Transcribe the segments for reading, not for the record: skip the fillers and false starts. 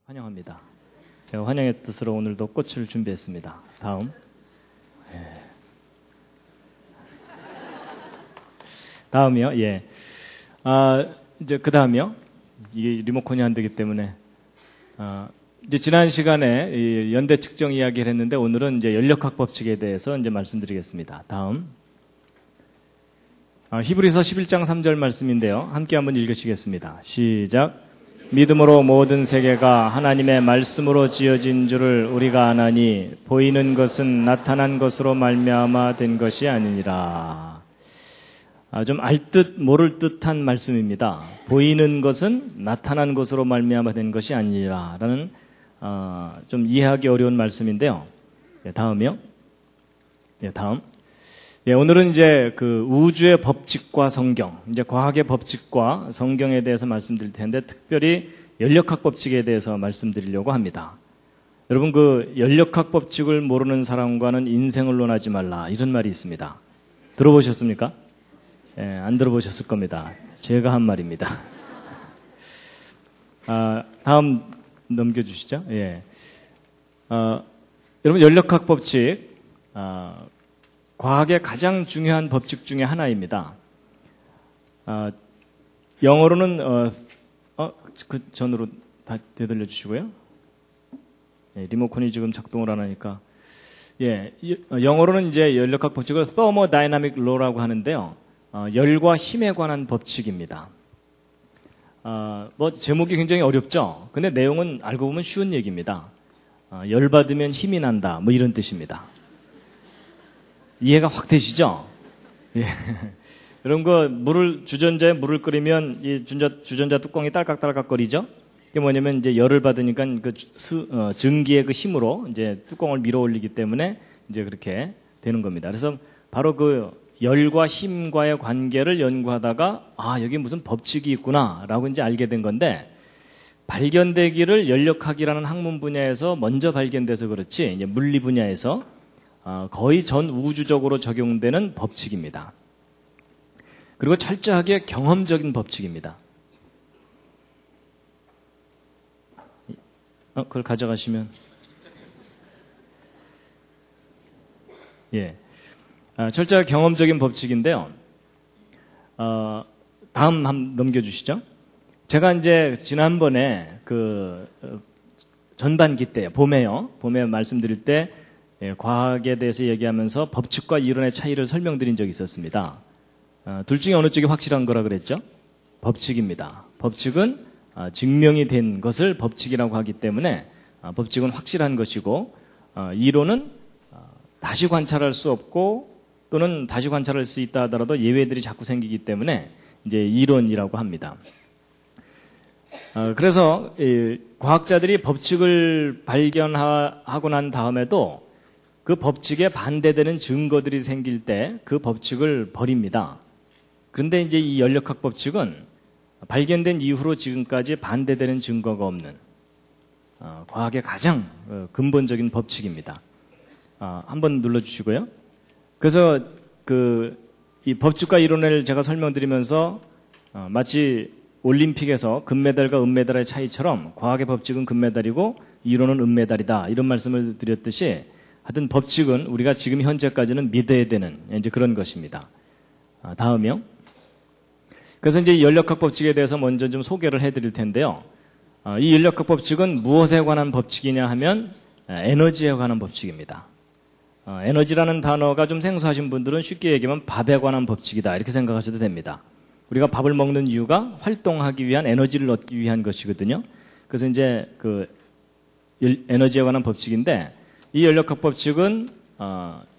환영합니다. 제가 환영의 뜻으로 오늘도 꽃을 준비했습니다. 다음. 다음이요. 예. 이제 그 다음이요. 이게 리모컨이 안 되기 때문에 이제 지난 시간에 이 연대 측정 이야기를 했는데 오늘은 이제 연력학 법칙에 대해서 이제 말씀드리겠습니다. 다음. 히브리서 11장 3절 말씀인데요. 함께 한번 읽으시겠습니다. 시작. 믿음으로 모든 세계가 하나님의 말씀으로 지어진 줄을 우리가 아나니 보이는 것은 나타난 것으로 말미암아 된 것이 아니니라. 좀 알 듯 모를 듯한 말씀입니다. 보이는 것은 나타난 것으로 말미암아 된 것이 아니니라 라는 좀 이해하기 어려운 말씀인데요. 다음이요. 다음. 오늘은 이제 그 우주의 법칙과 성경, 이제 과학의 법칙과 성경에 대해서 말씀드릴 텐데 특별히 연력학 법칙에 대해서 말씀드리려고 합니다. 여러분 그 연력학 법칙을 모르는 사람과는 인생을 논하지 말라 이런 말이 있습니다. 들어보셨습니까? 안 들어보셨을 겁니다. 제가 한 말입니다. 다음 넘겨주시죠. 여러분 연력학 법칙 과학의 가장 중요한 법칙 중에 하나입니다. 영어로는 그 전으로 다 되돌려 주시고요. 리모컨이 지금 작동을 안 하니까. 영어로는 이제 연력학 법칙을 thermodynamic law라고 하는데요. 열과 힘에 관한 법칙입니다. 제목이 굉장히 어렵죠. 근데 내용은 알고 보면 쉬운 얘기입니다. 열 받으면 힘이 난다. 뭐 이런 뜻입니다. 이해가 확 되시죠? 여러분, 주전자에 물을 끓이면 이 주전자 뚜껑이 딸깍딸깍거리죠? 이게 뭐냐면 이제 열을 받으니까 증기의 그 힘으로 이제 뚜껑을 밀어 올리기 때문에 이제 그렇게 되는 겁니다. 그래서 바로 그 열과 힘과의 관계를 연구하다가 여기 무슨 법칙이 있구나라고 이제 알게 된 건데 발견되기를 연력학이라는 학문 분야에서 먼저 발견돼서 그렇지 이제 물리 분야에서 거의 전 우주적으로 적용되는 법칙입니다. 그리고 철저하게 경험적인 법칙입니다. 그걸 가져가시면 철저하게 경험적인 법칙인데요. 다음 한번 넘겨주시죠. 제가 이제 지난번에 그 전반기 때 봄에 말씀드릴 때 과학에 대해서 얘기하면서 법칙과 이론의 차이를 설명드린 적이 있었습니다. 둘 중에 어느 쪽이 확실한 거라 그랬죠? 법칙입니다. 법칙은 증명이 된 것을 법칙이라고 하기 때문에 법칙은 확실한 것이고 이론은 다시 관찰할 수 없고 또는 다시 관찰할 수 있다 하더라도 예외들이 자꾸 생기기 때문에 이제 이론이라고 합니다. 그래서 과학자들이 법칙을 발견하고 난 다음에도 그 법칙에 반대되는 증거들이 생길 때 그 법칙을 버립니다. 그런데 이제 이 연력학 법칙은 발견된 이후로 지금까지 반대되는 증거가 없는 과학의 가장 근본적인 법칙입니다. 한번 눌러주시고요. 그래서 이 법칙과 이론을 제가 설명드리면서 마치 올림픽에서 금메달과 은메달의 차이처럼 과학의 법칙은 금메달이고 이론은 은메달이다 이런 말씀을 드렸듯이 하여튼 법칙은 우리가 지금 현재까지는 믿어야 되는 이제 그런 것입니다. 다음이요. 그래서 이제 이 연력학 법칙에 대해서 먼저 좀 소개를 해드릴 텐데요. 이 연력학 법칙은 무엇에 관한 법칙이냐 하면 에너지에 관한 법칙입니다. 에너지라는 단어가 좀 생소하신 분들은 쉽게 얘기하면 밥에 관한 법칙이다 이렇게 생각하셔도 됩니다. 우리가 밥을 먹는 이유가 활동하기 위한 에너지를 얻기 위한 것이거든요. 그래서 이제 그 에너지에 관한 법칙인데 이 연력학 법칙은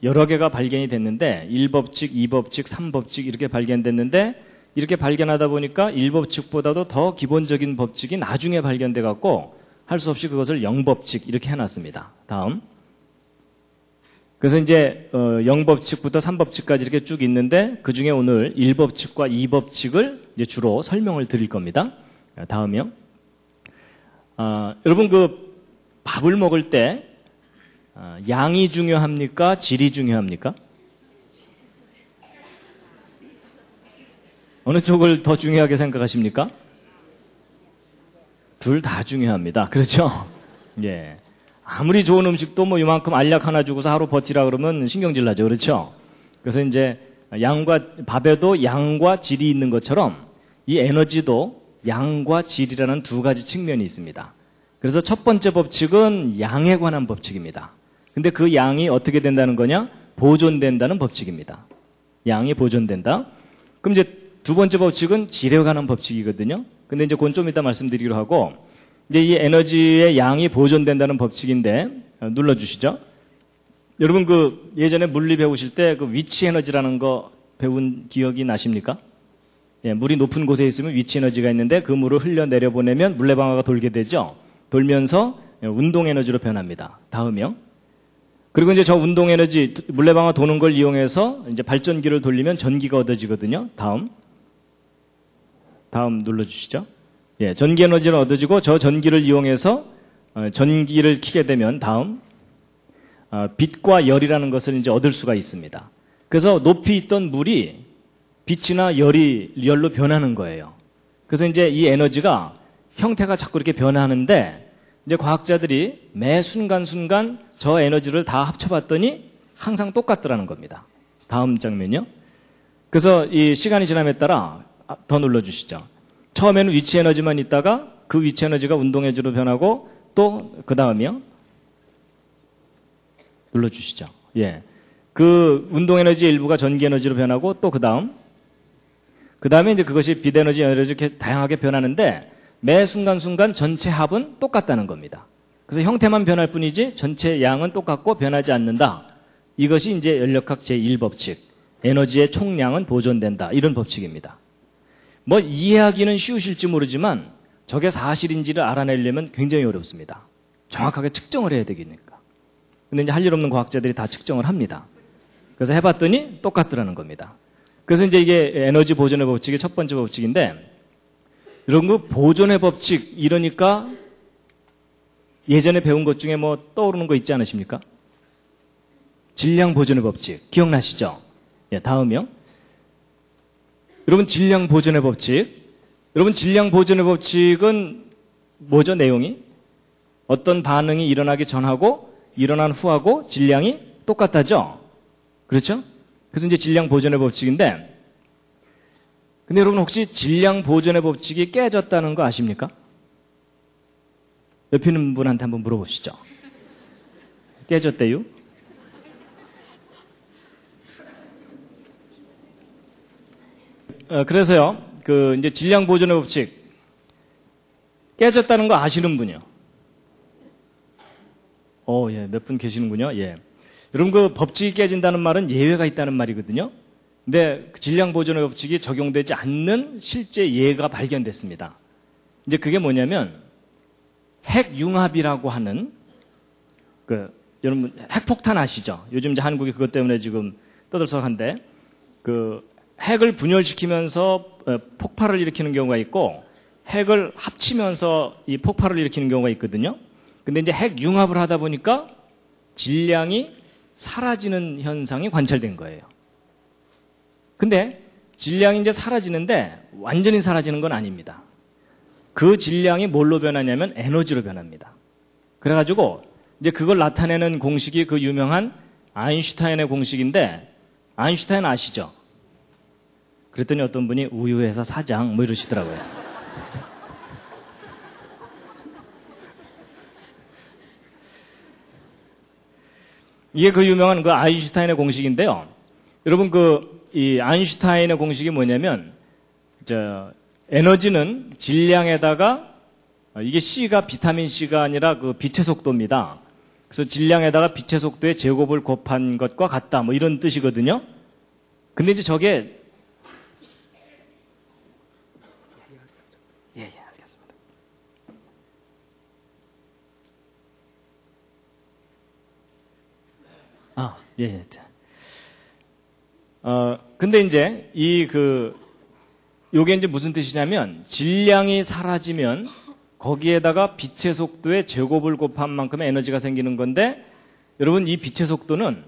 여러 개가 발견이 됐는데 1법칙, 2법칙, 3법칙 이렇게 발견됐는데 이렇게 발견하다 보니까 1법칙보다도 더 기본적인 법칙이 나중에 발견돼 갖고 할 수 없이 그것을 0법칙 이렇게 해놨습니다. 다음. 그래서 이제 0법칙부터 3법칙까지 이렇게 쭉 있는데 그 중에 오늘 1법칙과 2법칙을 이제 주로 설명을 드릴 겁니다. 다음이요. 여러분 그 밥을 먹을 때 양이 중요합니까? 질이 중요합니까? 어느 쪽을 더 중요하게 생각하십니까? 둘 다 중요합니다. 그렇죠? 예. 아무리 좋은 음식도 뭐 이만큼 알약 하나 주고서 하루 버티라 그러면 신경질 나죠. 그렇죠? 그래서 이제 밥에도 양과 질이 있는 것처럼 이 에너지도 양과 질이라는 두 가지 측면이 있습니다. 그래서 첫 번째 법칙은 양에 관한 법칙입니다. 근데 그 양이 어떻게 된다는 거냐? 보존된다는 법칙입니다. 양이 보존된다. 그럼 이제 두 번째 법칙은 질에 관한 법칙이거든요. 근데 이제 그건 좀 이따 말씀드리기로 하고, 이제 이 에너지의 양이 보존된다는 법칙인데, 눌러주시죠. 여러분 그 예전에 물리 배우실 때 그 위치 에너지라는 거 배운 기억이 나십니까? 예, 물이 높은 곳에 있으면 위치 에너지가 있는데 그 물을 흘려 내려보내면 물레방아가 돌게 되죠. 돌면서 운동 에너지로 변합니다. 다음이요. 그리고 이제 저 운동 에너지, 물레방아 도는 걸 이용해서 이제 발전기를 돌리면 전기가 얻어지거든요. 다음 눌러주시죠. 예, 전기 에너지를 얻어지고 저 전기를 이용해서 전기를 켜게 되면 다음 빛과 열이라는 것을 이제 얻을 수가 있습니다. 그래서 높이 있던 물이 빛이나 열로 변하는 거예요. 그래서 이제 이 에너지가 형태가 자꾸 이렇게 변하는데 이제 과학자들이 매 순간순간 저 에너지를 다 합쳐봤더니 항상 똑같더라는 겁니다. 다음 장면요. 그래서 이 시간이 지남에 따라 더 눌러주시죠. 처음에는 위치 에너지만 있다가 그 위치 에너지가 운동 에너지로 변하고 또 그 다음이요. 눌러주시죠. 예. 그 운동 에너지의 일부가 전기 에너지로 변하고 또 그 다음에 이제 그것이 빛 에너지, 이렇게 다양하게 변하는데 매 순간순간 전체 합은 똑같다는 겁니다. 그래서 형태만 변할 뿐이지 전체 양은 똑같고 변하지 않는다. 이것이 이제 연력학 제1법칙. 에너지의 총량은 보존된다. 이런 법칙입니다. 뭐 이해하기는 쉬우실지 모르지만 저게 사실인지를 알아내려면 굉장히 어렵습니다. 정확하게 측정을 해야 되니까. 근데 이제 할 일 없는 과학자들이 다 측정을 합니다. 그래서 해봤더니 똑같더라는 겁니다. 그래서 이제 이게 에너지 보존의 법칙의 첫 번째 법칙인데, 이런 거 보존의 법칙 이러니까 예전에 배운 것 중에 뭐 떠오르는 거 있지 않으십니까? 질량 보존의 법칙 기억나시죠? 예, 다음이요. 여러분 질량 보존의 법칙. 여러분 질량 보존의 법칙은 뭐죠? 내용이? 어떤 반응이 일어나기 전하고 일어난 후하고 질량이 똑같다죠? 그렇죠? 그래서 이제 질량 보존의 법칙인데, 근데 여러분 혹시 질량 보존의 법칙이 깨졌다는 거 아십니까? 옆에 있는 분한테 한번 물어보시죠. 깨졌대요? 그래서요, 이제 질량 보존의 법칙 깨졌다는 거 아시는 분이요? 예, 몇 분 계시는군요. 예. 여러분 그 법칙이 깨진다는 말은 예외가 있다는 말이거든요. 근데 질량 보존의 법칙이 적용되지 않는 실제 예가 발견됐습니다. 이제 그게 뭐냐면 핵융합이라고 하는 여러분 핵폭탄 아시죠? 요즘 이제 한국이 그것 때문에 지금 떠들썩한데 핵을 분열시키면서 폭발을 일으키는 경우가 있고 핵을 합치면서 이 폭발을 일으키는 경우가 있거든요. 근데 이제 핵융합을 하다 보니까 질량이 사라지는 현상이 관찰된 거예요. 근데 질량이 이제 사라지는데 완전히 사라지는 건 아닙니다. 그 질량이 뭘로 변하냐면 에너지로 변합니다. 그래가지고 이제 그걸 나타내는 공식이 그 유명한 아인슈타인의 공식인데, 아인슈타인 아시죠? 그랬더니 어떤 분이 우유회사 사장 뭐 이러시더라고요. 이게 그 유명한 그 아인슈타인의 공식인데요. 여러분 이 아인슈타인의 공식이 뭐냐면 에너지는 질량에다가 이게 C가 비타민 C가 아니라 그 빛의 속도입니다. 그래서 질량에다가 빛의 속도의 제곱을 곱한 것과 같다. 뭐 이런 뜻이거든요. 근데 이제 저게 예, 알겠습니다. 예. 근데 이제 요게 이제 무슨 뜻이냐면 질량이 사라지면 거기에다가 빛의 속도의 제곱을 곱한 만큼의 에너지가 생기는 건데, 여러분 이 빛의 속도는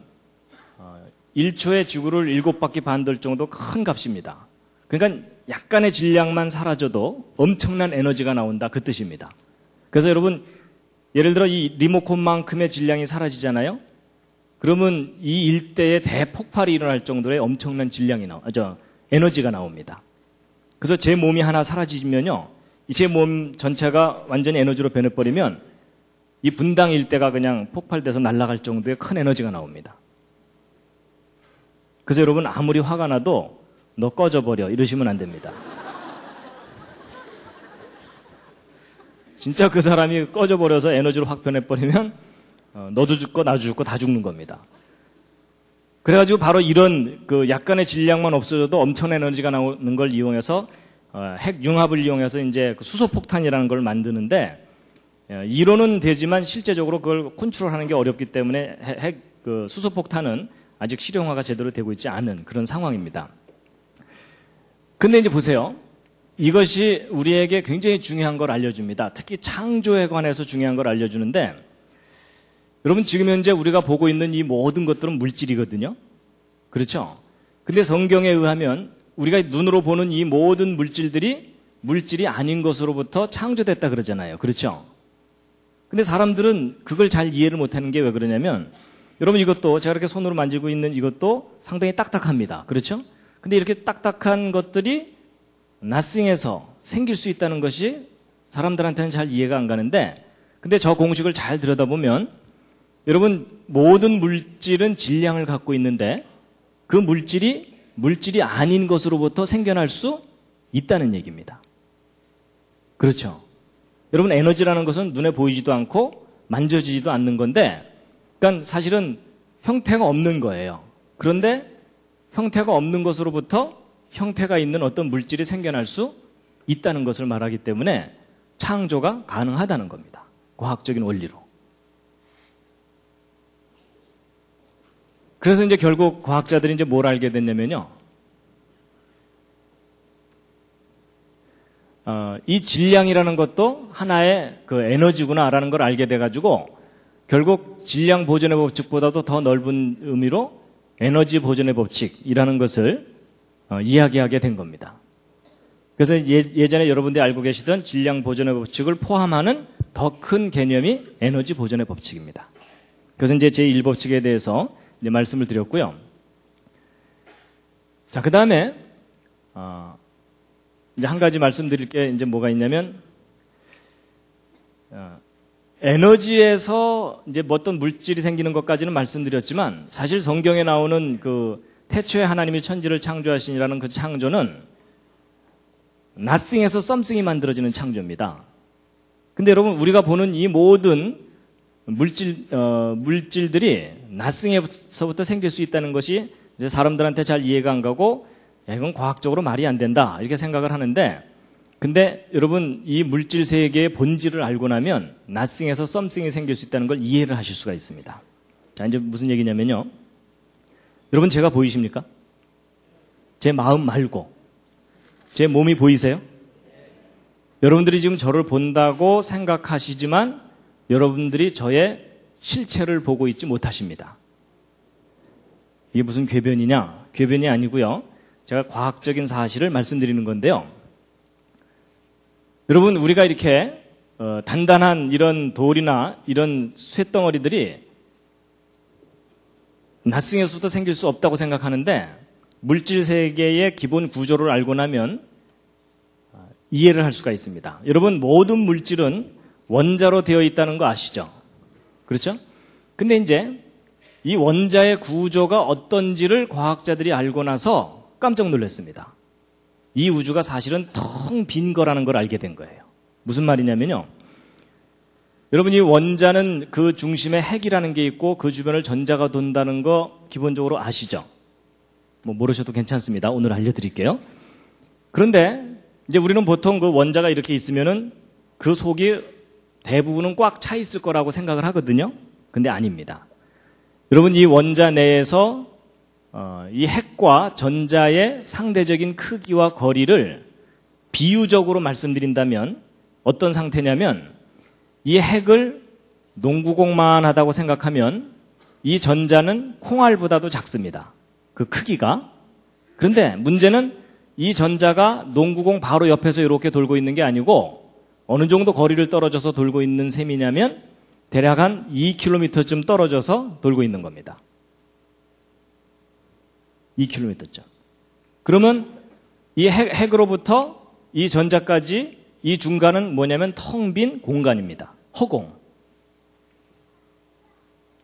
1초에 지구를 7바퀴 반 돌 정도 큰 값입니다. 그러니까 약간의 질량만 사라져도 엄청난 에너지가 나온다 그 뜻입니다. 그래서 여러분 예를 들어 이 리모컨만큼의 질량이 사라지잖아요. 그러면 이 일대에 대폭발이 일어날 정도의 엄청난 에너지가 나옵니다. 그래서 제 몸이 하나 사라지면요, 제 몸 전체가 완전히 에너지로 변해버리면 이 분당 일대가 그냥 폭발돼서 날아갈 정도의 큰 에너지가 나옵니다. 그래서 여러분 아무리 화가 나도 너 꺼져버려 이러시면 안 됩니다. 진짜 그 사람이 꺼져버려서 에너지로 확 변해버리면 너도 죽고 나도 죽고 다 죽는 겁니다. 그래가지고 바로 이런 그 약간의 질량만 없어져도 엄청난 에너지가 나오는 걸 이용해서 핵 융합을 이용해서 이제 그 수소폭탄이라는 걸 만드는데, 이론은 되지만 실제적으로 그걸 컨트롤하는 게 어렵기 때문에 그 수소폭탄은 아직 실용화가 제대로 되고 있지 않은 그런 상황입니다. 근데 이제 보세요. 이것이 우리에게 굉장히 중요한 걸 알려줍니다. 특히 창조에 관해서 중요한 걸 알려주는데, 여러분 지금 현재 우리가 보고 있는 이 모든 것들은 물질이거든요. 그렇죠? 근데 성경에 의하면 우리가 눈으로 보는 이 모든 물질들이 물질이 아닌 것으로부터 창조됐다 그러잖아요. 그렇죠? 근데 사람들은 그걸 잘 이해를 못하는 게 왜 그러냐면, 여러분 이것도 제가 이렇게 손으로 만지고 있는 이것도 상당히 딱딱합니다. 그렇죠? 근데 이렇게 딱딱한 것들이 nothing에서 생길 수 있다는 것이 사람들한테는 잘 이해가 안 가는데, 근데 저 공식을 잘 들여다보면 여러분 모든 물질은 질량을 갖고 있는데 그 물질이 아닌 것으로부터 생겨날 수 있다는 얘기입니다. 그렇죠? 여러분 에너지라는 것은 눈에 보이지도 않고 만져지지도 않는 건데, 그러니까 사실은 형태가 없는 거예요. 그런데 형태가 없는 것으로부터 형태가 있는 어떤 물질이 생겨날 수 있다는 것을 말하기 때문에 창조가 가능하다는 겁니다. 과학적인 원리로. 그래서 이제 결국 과학자들이 이제 뭘 알게 됐냐면요. 이 질량이라는 것도 하나의 그 에너지구나라는 걸 알게 돼가지고 결국 질량 보존의 법칙보다도 더 넓은 의미로 에너지 보존의 법칙이라는 것을 이야기하게 된 겁니다. 그래서 예전에 여러분들이 알고 계시던 질량 보존의 법칙을 포함하는 더 큰 개념이 에너지 보존의 법칙입니다. 그래서 이제 제1법칙에 대해서 이제 말씀을 드렸고요. 자, 그 다음에 이제 한 가지 말씀드릴 게 이제 뭐가 있냐면, 에너지에서 이제 어떤 물질이 생기는 것까지는 말씀드렸지만, 사실 성경에 나오는 그 태초에 하나님이 천지를 창조하시니라는 그 창조는 nothing에서 something이 만들어지는 창조입니다. 근데 여러분 우리가 보는 이 모든 물질들이 nothing에서부터 생길 수 있다는 것이 이제 사람들한테 잘 이해가 안 가고, 야, 이건 과학적으로 말이 안 된다 이렇게 생각을 하는데, 근데 여러분 이 물질 세계의 본질을 알고 나면 nothing에서 something이 생길 수 있다는 걸 이해를 하실 수가 있습니다. 자, 이제 무슨 얘기냐면요. 여러분 제가 보이십니까? 제 마음 말고 제 몸이 보이세요? 여러분들이 지금 저를 본다고 생각하시지만 여러분들이 저의 실체를 보고 있지 못하십니다. 이게 무슨 궤변이냐? 궤변이 아니고요. 제가 과학적인 사실을 말씀드리는 건데요. 여러분 우리가 이렇게 단단한 이런 돌이나 이런 쇳덩어리들이 nothing에서부터 생길 수 없다고 생각하는데, 물질 세계의 기본 구조를 알고 나면 이해를 할 수가 있습니다. 여러분 모든 물질은 원자로 되어 있다는 거 아시죠? 그렇죠? 근데 이제 이 원자의 구조가 어떤지를 과학자들이 알고 나서 깜짝 놀랐습니다. 이 우주가 사실은 텅 빈 거라는 걸 알게 된 거예요. 무슨 말이냐면요. 여러분 이 원자는 그 중심에 핵이라는 게 있고 그 주변을 전자가 돈다는 거 기본적으로 아시죠? 뭐 모르셔도 괜찮습니다. 오늘 알려드릴게요. 그런데 이제 우리는 보통 그 원자가 이렇게 있으면은 그 속이 대부분은 꽉 차 있을 거라고 생각을 하거든요. 근데 아닙니다. 여러분 이 원자 내에서 이 핵과 전자의 상대적인 크기와 거리를 비유적으로 말씀드린다면 어떤 상태냐면, 이 핵을 농구공만 하다고 생각하면 이 전자는 콩알보다도 작습니다. 그 크기가. 그런데 문제는 이 전자가 농구공 바로 옆에서 이렇게 돌고 있는 게 아니고 어느 정도 거리를 떨어져서 돌고 있는 셈이냐면 대략 한 2km쯤 떨어져서 돌고 있는 겁니다. 2km쯤. 그러면 이 핵으로부터 이 전자까지 이 중간은 뭐냐면 텅 빈 공간입니다. 허공.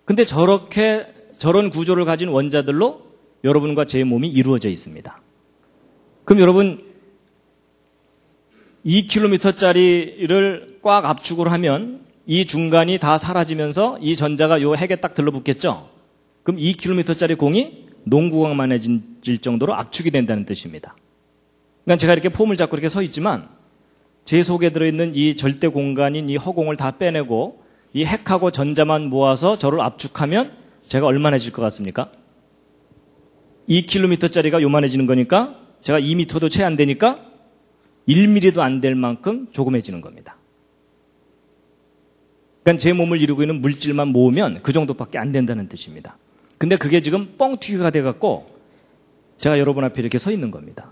근데 저런 구조를 가진 원자들로 여러분과 제 몸이 이루어져 있습니다. 그럼 여러분 2km짜리를 꽉 압축을 하면 이 중간이 다 사라지면서 이 전자가 요 핵에 딱 들러붙겠죠? 그럼 2km짜리 공이 농구공만해질 정도로 압축이 된다는 뜻입니다. 그러니까 제가 이렇게 폼을 잡고 이렇게 서 있지만 제 속에 들어있는 이 절대 공간인 이 허공을 다 빼내고 이 핵하고 전자만 모아서 저를 압축하면 제가 얼마나질 것 같습니까? 2km짜리가 요만해지는 거니까 제가 2m도 채 안 되니까 1mm도 안 될 만큼 조그매지는 겁니다. 그러니까 제 몸을 이루고 있는 물질만 모으면 그 정도밖에 안 된다는 뜻입니다. 근데 그게 지금 뻥튀기가 돼갖고 제가 여러분 앞에 이렇게 서 있는 겁니다.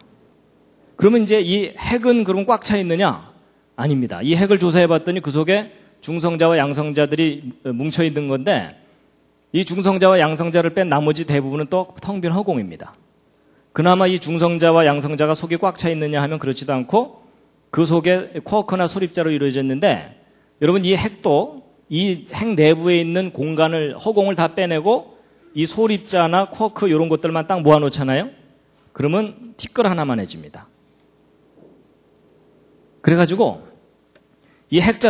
그러면 이제 이 핵은 그럼 꽉 차 있느냐? 아닙니다. 이 핵을 조사해봤더니 그 속에 중성자와 양성자들이 뭉쳐 있는 건데 이 중성자와 양성자를 뺀 나머지 대부분은 또 텅 빈 허공입니다. 그나마 이 중성자와 양성자가 속이 꽉 차 있느냐 하면 그렇지도 않고 그 속에 쿼크나 소립자로 이루어졌는데 여러분 이 핵도 이 핵 내부에 있는 공간을 허공을 다 빼내고 이 소립자나 쿼크 이런 것들만 딱 모아놓잖아요. 그러면 티끌 하나만 해집니다. 그래가지고 이 핵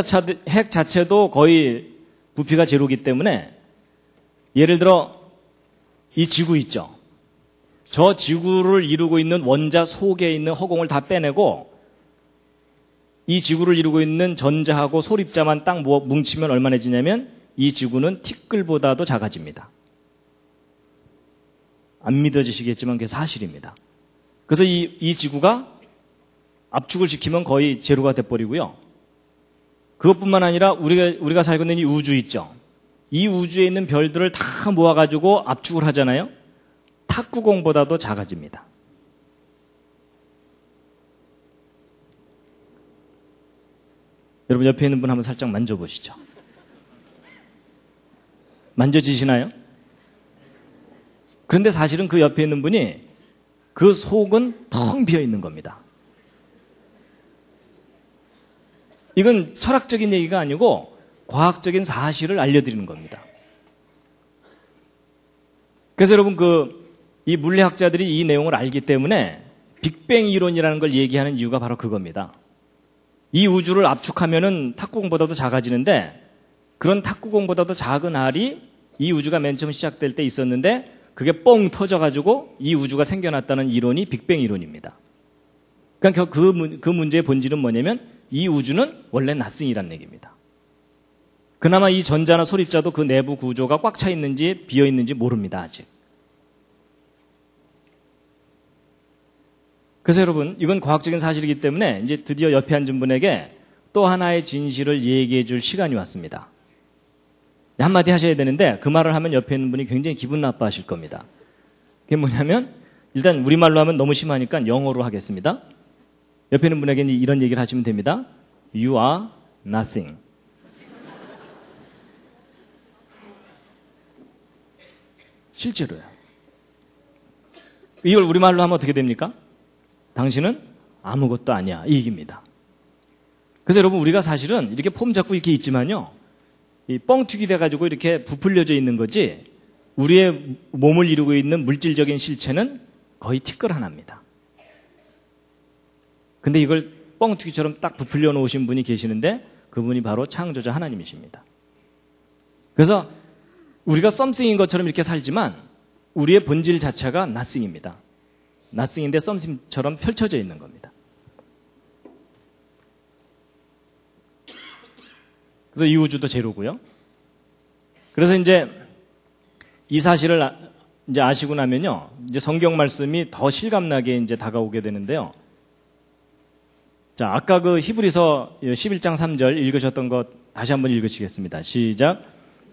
자체도 거의 부피가 제로기 때문에 예를 들어 이 지구 있죠. 저 지구를 이루고 있는 원자 속에 있는 허공을 다 빼내고 이 지구를 이루고 있는 전자하고 소립자만 딱 뭉치면 얼마나 지냐면 이 지구는 티끌보다도 작아집니다. 안 믿어지시겠지만 그게 사실입니다. 그래서 이 지구가 압축을 시키면 거의 제로가 돼버리고요. 그것뿐만 아니라 우리가 살고 있는 이 우주 있죠. 이 우주에 있는 별들을 다 모아가지고 압축을 하잖아요. 탁구공보다도 작아집니다. 여러분 옆에 있는 분 한번 살짝 만져보시죠. 만져지시나요? 그런데 사실은 그 옆에 있는 분이 그 속은 텅 비어 있는 겁니다. 이건 철학적인 얘기가 아니고 과학적인 사실을 알려드리는 겁니다. 그래서 여러분 이 물리학자들이 이 내용을 알기 때문에 빅뱅 이론이라는 걸 얘기하는 이유가 바로 그겁니다. 이 우주를 압축하면은 탁구공보다도 작아지는데 그런 탁구공보다도 작은 알이 이 우주가 맨 처음 시작될 때 있었는데 그게 뻥 터져가지고 이 우주가 생겨났다는 이론이 빅뱅 이론입니다. 그러니까 그 문제의 본질은 뭐냐면 이 우주는 원래 낫싱이라는 얘기입니다. 그나마 이 전자나 소립자도 그 내부 구조가 꽉 차 있는지 비어 있는지 모릅니다, 아직. 그래서 여러분, 이건 과학적인 사실이기 때문에 이제 드디어 옆에 앉은 분에게 또 하나의 진실을 얘기해 줄 시간이 왔습니다. 한마디 하셔야 되는데 그 말을 하면 옆에 있는 분이 굉장히 기분 나빠하실 겁니다. 그게 뭐냐면 일단 우리말로 하면 너무 심하니까 영어로 하겠습니다. 옆에 있는 분에게 이런 얘기를 하시면 됩니다. You are nothing. 실제로요. 이걸 우리말로 하면 어떻게 됩니까? 당신은 아무것도 아니야. 이 얘기입니다. 그래서 여러분 우리가 사실은 이렇게 폼 잡고 이렇게 있지만요. 이 뻥튀기 돼가지고 이렇게 부풀려져 있는 거지 우리의 몸을 이루고 있는 물질적인 실체는 거의 티끌 하나입니다. 근데 이걸 뻥튀기처럼 딱 부풀려 놓으신 분이 계시는데 그분이 바로 창조자 하나님이십니다. 그래서 우리가 썸씽인 것처럼 이렇게 살지만 우리의 본질 자체가 nothing입니다. nothing인데 썸씽처럼 펼쳐져 있는 겁니다. 그래서 이 우주도 제로고요. 그래서 이제 이 사실을 이제 아시고 나면요. 이제 성경 말씀이 더 실감나게 이제 다가오게 되는데요. 자, 아까 그 히브리서 11장 3절 읽으셨던 것 다시 한번 읽으시겠습니다. 시작.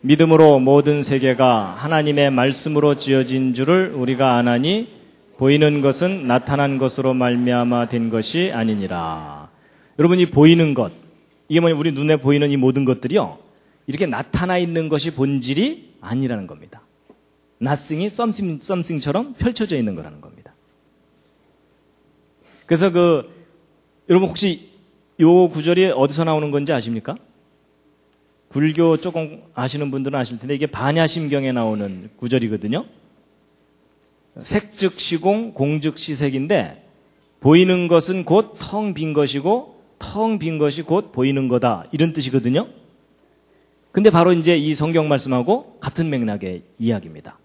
믿음으로 모든 세계가 하나님의 말씀으로 지어진 줄을 우리가 아나니 보이는 것은 나타난 것으로 말미암아 된 것이 아니니라. 여러분, 이 보이는 것, 이게 뭐냐, 우리 눈에 보이는 이 모든 것들이요, 이렇게 나타나 있는 것이 본질이 아니라는 겁니다. nothing이 something처럼 펼쳐져 있는 거라는 겁니다. 그래서 여러분 혹시 요 구절이 어디서 나오는 건지 아십니까? 불교 조금 아시는 분들은 아실 텐데 이게 반야심경에 나오는 구절이거든요. 색즉 시공, 공즉 시색인데 보이는 것은 곧 텅 빈 것이고 텅 빈 것이 곧 보이는 거다, 이런 뜻이거든요. 근데 바로 이제 이 성경 말씀하고 같은 맥락의 이야기입니다.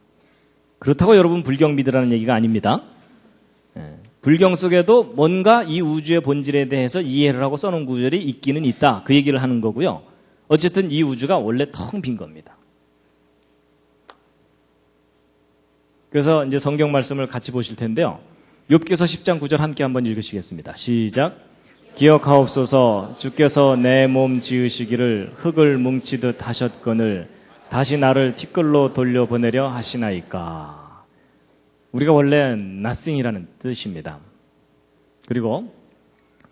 그렇다고 여러분 불경 믿으라는 얘기가 아닙니다. 불경 속에도 뭔가 이 우주의 본질에 대해서 이해를 하고 써놓은 구절이 있기는 있다, 그 얘기를 하는 거고요. 어쨌든 이 우주가 원래 텅 빈 겁니다. 그래서 이제 성경 말씀을 같이 보실 텐데요. 욥기서 10장 9절 함께 한번 읽으시겠습니다. 시작. 기억하옵소서. 주께서 내 몸 지으시기를 흙을 뭉치듯 하셨거늘 다시 나를 티끌로 돌려보내려 하시나이까. 우리가 원래 nothing이라는 뜻입니다. 그리고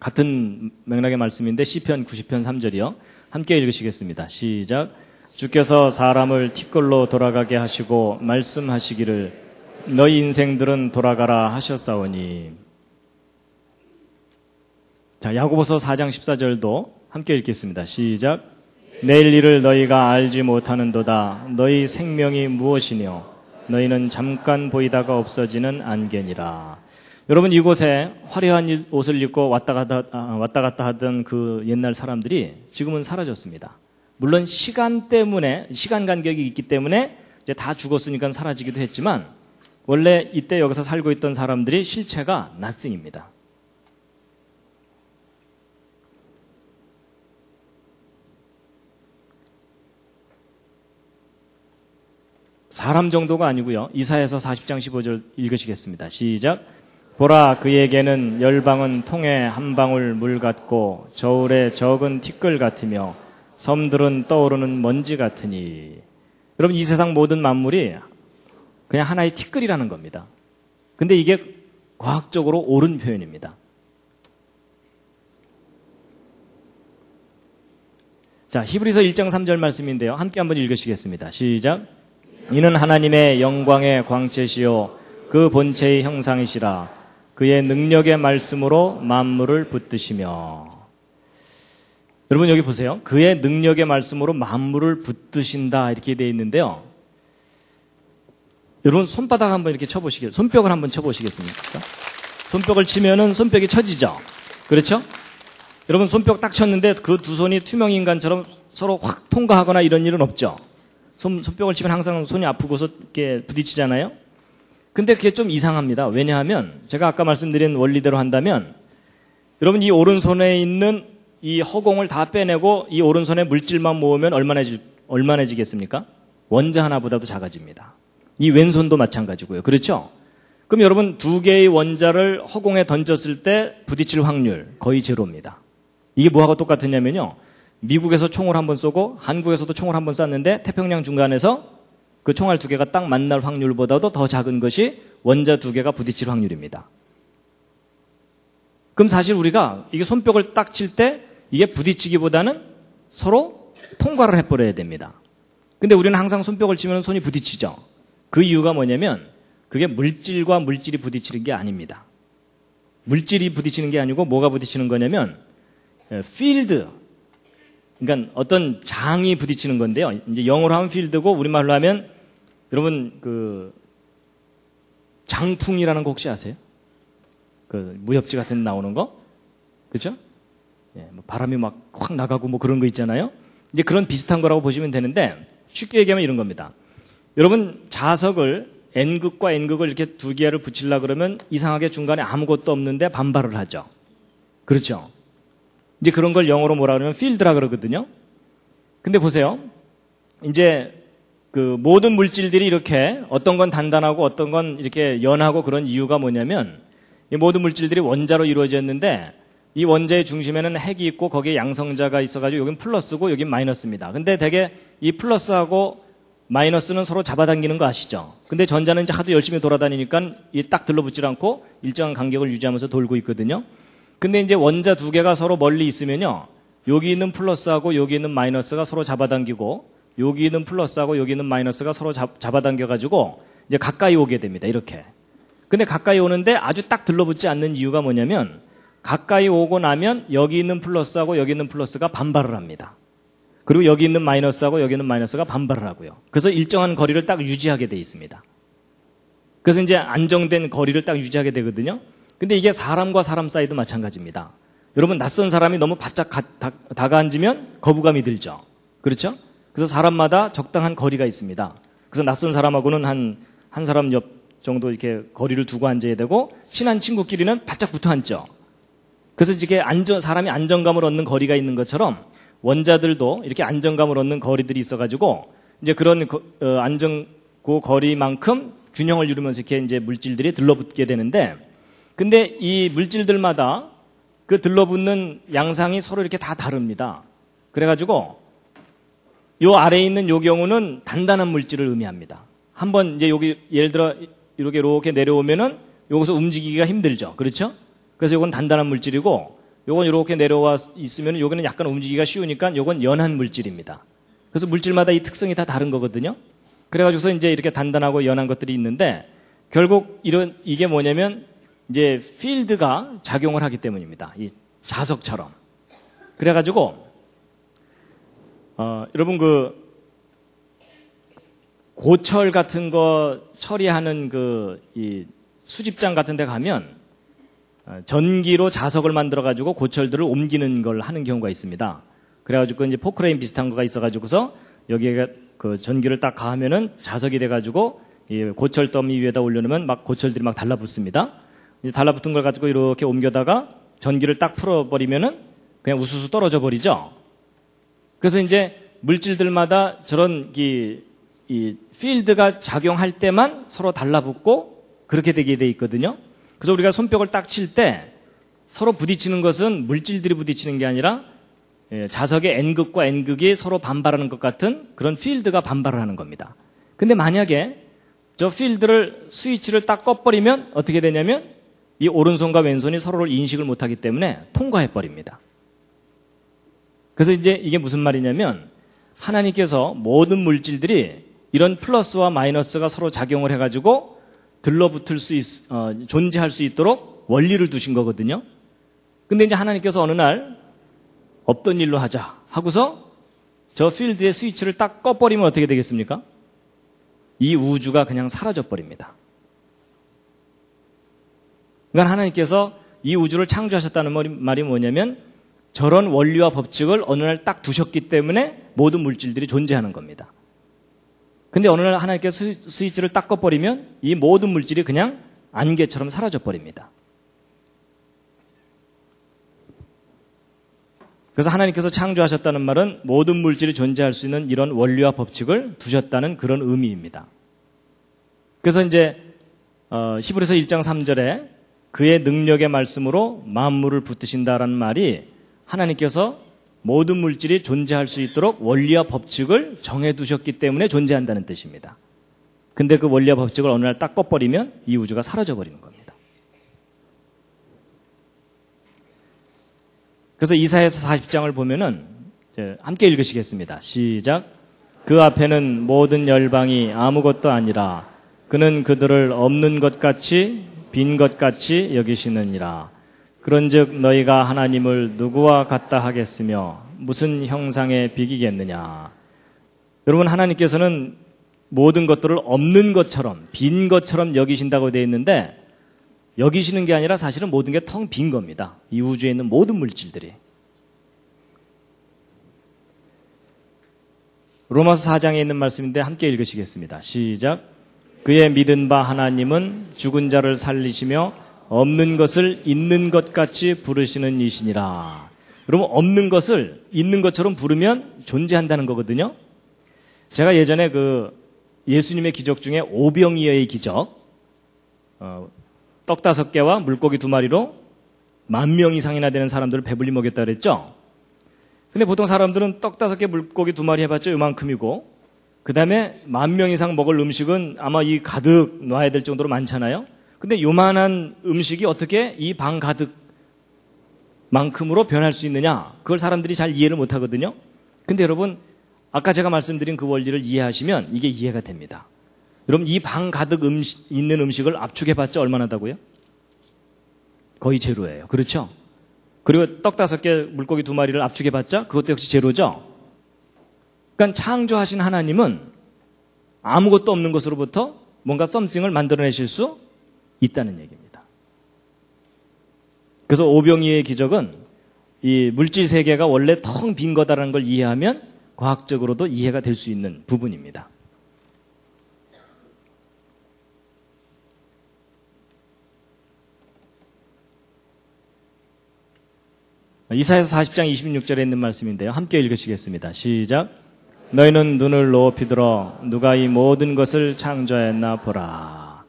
같은 맥락의 말씀인데 시편 90편 3절이요. 함께 읽으시겠습니다. 시작. 주께서 사람을 티끌로 돌아가게 하시고 말씀하시기를 너희 인생들은 돌아가라 하셨사오니. 자, 야고보서 4장 14절도 함께 읽겠습니다. 시작. 내일 일을 너희가 알지 못하는도다. 너희 생명이 무엇이뇨? 너희는 잠깐 보이다가 없어지는 안개니라. 여러분, 이곳에 화려한 옷을 입고 왔다 갔다 하던 그 옛날 사람들이 지금은 사라졌습니다. 물론 시간 간격이 있기 때문에 이제 다 죽었으니까 사라지기도 했지만 원래 이때 여기서 살고 있던 사람들이 실체가 nothing입니다. 사람 정도가 아니고요. 이사야서 40장 15절 읽으시겠습니다. 시작. 보라, 그에게는 열방은 통에 한 방울 물 같고 저울에 적은 티끌 같으며 섬들은 떠오르는 먼지 같으니. 여러분, 이 세상 모든 만물이 그냥 하나의 티끌이라는 겁니다. 근데 이게 과학적으로 옳은 표현입니다. 자, 히브리서 1장 3절 말씀인데요. 함께 한번 읽으시겠습니다. 시작. 이는 하나님의 영광의 광채시요 그 본체의 형상이시라. 그의 능력의 말씀으로 만물을 붙드시며. 여러분 여기 보세요. 그의 능력의 말씀으로 만물을 붙드신다, 이렇게 되어 있는데요. 여러분 손바닥 한번 이렇게 쳐보시겠어요? 손뼉을 한번 쳐보시겠습니까? 손뼉을 치면은 손뼉이 쳐지죠? 그렇죠? 여러분 손뼉 딱 쳤는데 그 두 손이 투명인간처럼 서로 확 통과하거나 이런 일은 없죠? 손뼉을 치면 항상 손이 아프고서 이렇게 부딪히잖아요? 근데 그게 좀 이상합니다. 왜냐하면 제가 아까 말씀드린 원리대로 한다면 여러분 이 오른손에 있는 이 허공을 다 빼내고 이 오른손에 물질만 모으면 얼마나지겠습니까? 원자 하나보다도 작아집니다. 이 왼손도 마찬가지고요. 그렇죠? 그럼 여러분 두 개의 원자를 허공에 던졌을 때 부딪힐 확률 거의 제로입니다. 이게 뭐하고 똑같으냐면요. 미국에서 총을 한번 쏘고 한국에서도 총을 한번 쐈는데 태평양 중간에서 그 총알 두 개가 딱 만날 확률보다도 더 작은 것이 원자 두 개가 부딪힐 확률입니다. 그럼 사실 우리가 이게 손뼉을 딱 칠 때 이게 부딪히기보다는 서로 통과를 해버려야 됩니다. 근데 우리는 항상 손뼉을 치면 손이 부딪히죠. 그 이유가 뭐냐면 그게 물질과 물질이 부딪히는 게 아닙니다. 물질이 부딪히는 게 아니고 뭐가 부딪히는 거냐면 필드, 그러니까 어떤 장이 부딪히는 건데요. 이제 영어로 하면 필드고 우리말로 하면 여러분 그 장풍이라는 거 혹시 아세요? 그 무협지 같은 데 나오는 거, 그렇죠? 예, 뭐 바람이 막 확 나가고 뭐 그런 거 있잖아요. 이제 그런 비슷한 거라고 보시면 되는데 쉽게 얘기하면 이런 겁니다. 여러분 자석을 N극과 N극을 이렇게 두 개를 붙이려 그러면 이상하게 중간에 아무것도 없는데 반발을 하죠. 그렇죠? 이제 그런 걸 영어로 뭐라 그러면 필드라 그러거든요. 근데 보세요. 이제 그 모든 물질들이 이렇게 어떤 건 단단하고 어떤 건 이렇게 연하고 그런 이유가 뭐냐면 이 모든 물질들이 원자로 이루어졌는데 이 원자의 중심에는 핵이 있고 거기에 양성자가 있어가지고 여긴 플러스고 여긴 마이너스입니다. 근데 되게 이 플러스하고 마이너스는 서로 잡아당기는 거 아시죠? 근데 전자는 이제 하도 열심히 돌아다니니까 딱 들러붙질 않고 일정한 간격을 유지하면서 돌고 있거든요. 근데 이제 원자 두 개가 서로 멀리 있으면요. 여기 있는 플러스하고 여기 있는 마이너스가 서로 잡아당기고 여기 있는 플러스하고 여기 있는 마이너스가 서로 잡아당겨가지고 이제 가까이 오게 됩니다. 이렇게. 근데 가까이 오는데 아주 딱 들러붙지 않는 이유가 뭐냐면 가까이 오고 나면 여기 있는 플러스하고 여기 있는 플러스가 반발을 합니다. 그리고 여기 있는 마이너스하고 여기 있는 마이너스가 반발을 하고요. 그래서 일정한 거리를 딱 유지하게 돼 있습니다. 그래서 이제 안정된 거리를 딱 유지하게 되거든요. 근데 이게 사람과 사람 사이도 마찬가지입니다. 여러분 낯선 사람이 너무 바짝 다가앉으면 거부감이 들죠. 그렇죠? 그래서 사람마다 적당한 거리가 있습니다. 그래서 낯선 사람하고는 한 사람 옆 정도 이렇게 거리를 두고 앉아야 되고 친한 친구끼리는 바짝 붙어 앉죠. 그래서 이게 사람이 안정감을 얻는 거리가 있는 것처럼 원자들도 이렇게 안정감을 얻는 거리들이 있어가지고 이제 그런 안정 거리만큼 균형을 이루면서 이렇게 이제 물질들이 들러붙게 되는데, 근데 이 물질들마다 그 들러붙는 양상이 서로 이렇게 다 다릅니다. 그래가지고 요 아래에 있는 요 경우는 단단한 물질을 의미합니다. 한번 이제 여기 예를 들어 이렇게 내려오면은 여기서 움직이기가 힘들죠. 그렇죠? 그래서 요건 단단한 물질이고 요건 이렇게 내려와 있으면 여기는 약간 움직이기가 쉬우니까 요건 연한 물질입니다. 그래서 물질마다 이 특성이 다 다른 거거든요. 그래가지고서 이제 이렇게 단단하고 연한 것들이 있는데 결국 이게 뭐냐면 이제 필드가 작용을 하기 때문입니다. 이 자석처럼. 그래가지고 여러분 고철 같은 거 처리하는 이 수집장 같은 데 가면 전기로 자석을 만들어가지고 고철들을 옮기는 걸 하는 경우가 있습니다. 그래가지고 이제 포크레인 비슷한 거가 있어가지고서 여기에 그 전기를 딱 가하면은 자석이 돼가지고 이 고철 더미 위에다 올려놓으면 막 고철들이 막 달라붙습니다. 이제 달라붙은 걸 가지고 이렇게 옮겨다가 전기를 딱 풀어버리면은 그냥 우수수 떨어져 버리죠. 그래서 이제 물질들마다 저런 이 필드가 작용할 때만 서로 달라붙고 그렇게 되게 돼 있거든요. 그래서 우리가 손뼉을 딱 칠 때 서로 부딪히는 것은 물질들이 부딪히는 게 아니라 자석의 N극과 N극이 서로 반발하는 것 같은 그런 필드가 반발을 하는 겁니다. 근데 만약에 저 필드를 스위치를 딱 꺼버리면 어떻게 되냐면 이 오른손과 왼손이 서로를 인식을 못하기 때문에 통과해버립니다. 그래서 이제 이게 무슨 말이냐면 하나님께서 모든 물질들이 이런 플러스와 마이너스가 서로 작용을 해가지고 들러붙을 존재할 수 있도록 원리를 두신 거거든요. 근데 이제 하나님께서 어느 날 없던 일로 하자 하고서 저 필드의 스위치를 딱 꺼버리면 어떻게 되겠습니까? 이 우주가 그냥 사라져버립니다. 그러니까 하나님께서 이 우주를 창조하셨다는 말이 뭐냐면 저런 원리와 법칙을 어느 날 딱 두셨기 때문에 모든 물질들이 존재하는 겁니다. 근데 어느 날 하나님께서 스위치를 딱 꺼버리면 이 모든 물질이 그냥 안개처럼 사라져버립니다. 그래서 하나님께서 창조하셨다는 말은 모든 물질이 존재할 수 있는 이런 원리와 법칙을 두셨다는 그런 의미입니다. 그래서 이제 히브리서 1장 3절에 그의 능력의 말씀으로 만물을 붙드신다라는 말이 하나님께서 모든 물질이 존재할 수 있도록 원리와 법칙을 정해두셨기 때문에 존재한다는 뜻입니다. 근데 그 원리와 법칙을 어느 날 딱 꺼버리면 이 우주가 사라져버리는 겁니다. 그래서 이사야서 40장을 보면은 함께 읽으시겠습니다. 시작. 그 앞에는 모든 열방이 아무것도 아니라 그는 그들을 없는 것 같이 빈 것 같이 여기시느니라. 그런즉 너희가 하나님을 누구와 같다 하겠으며 무슨 형상에 비기겠느냐. 여러분 하나님께서는 모든 것들을 없는 것처럼 빈 것처럼 여기신다고 되어 있는데 여기시는 게 아니라 사실은 모든 게 텅 빈 겁니다. 이 우주에 있는 모든 물질들이. 로마서 4장에 있는 말씀인데 함께 읽으시겠습니다. 시작. 그의 믿은 바 하나님은 죽은 자를 살리시며 없는 것을 있는 것 같이 부르시는 이시니라. 여러분 없는 것을 있는 것처럼 부르면 존재한다는 거거든요. 제가 예전에 예수님의 기적 중에 오병이어의 기적, 떡 5개와 물고기 2마리로 10,000명 이상이나 되는 사람들을 배불리 먹였다 그랬죠. 근데 보통 사람들은 떡 5개 물고기 2마리 해봤자 요만큼이고 그 다음에 10,000명 이상 먹을 음식은 아마 이 가득 놔야 될 정도로 많잖아요. 근데 요만한 음식이 어떻게 이 방 가득만큼으로 변할 수 있느냐? 그걸 사람들이 잘 이해를 못 하거든요. 근데 여러분, 아까 제가 말씀드린 그 원리를 이해하시면 이게 이해가 됩니다. 여러분, 이 방 가득 있는 음식을 압축해봤자 얼마나 하다고요? 거의 제로예요. 그렇죠? 그리고 떡 5개, 물고기 2마리를 압축해봤자 그것도 역시 제로죠? 그러니까 창조하신 하나님은 아무것도 없는 것으로부터 뭔가 썸씽을 만들어내실 수 있다는 얘기입니다. 그래서 오병이의 기적은 이 물질 세계가 원래 텅 빈 거다라는 걸 이해하면 과학적으로도 이해가 될 수 있는 부분입니다. 이사야서 40장 26절에 있는 말씀인데요. 함께 읽으시겠습니다. 시작. 너희는 눈을 높이 들어 누가 이 모든 것을 창조했나 보라.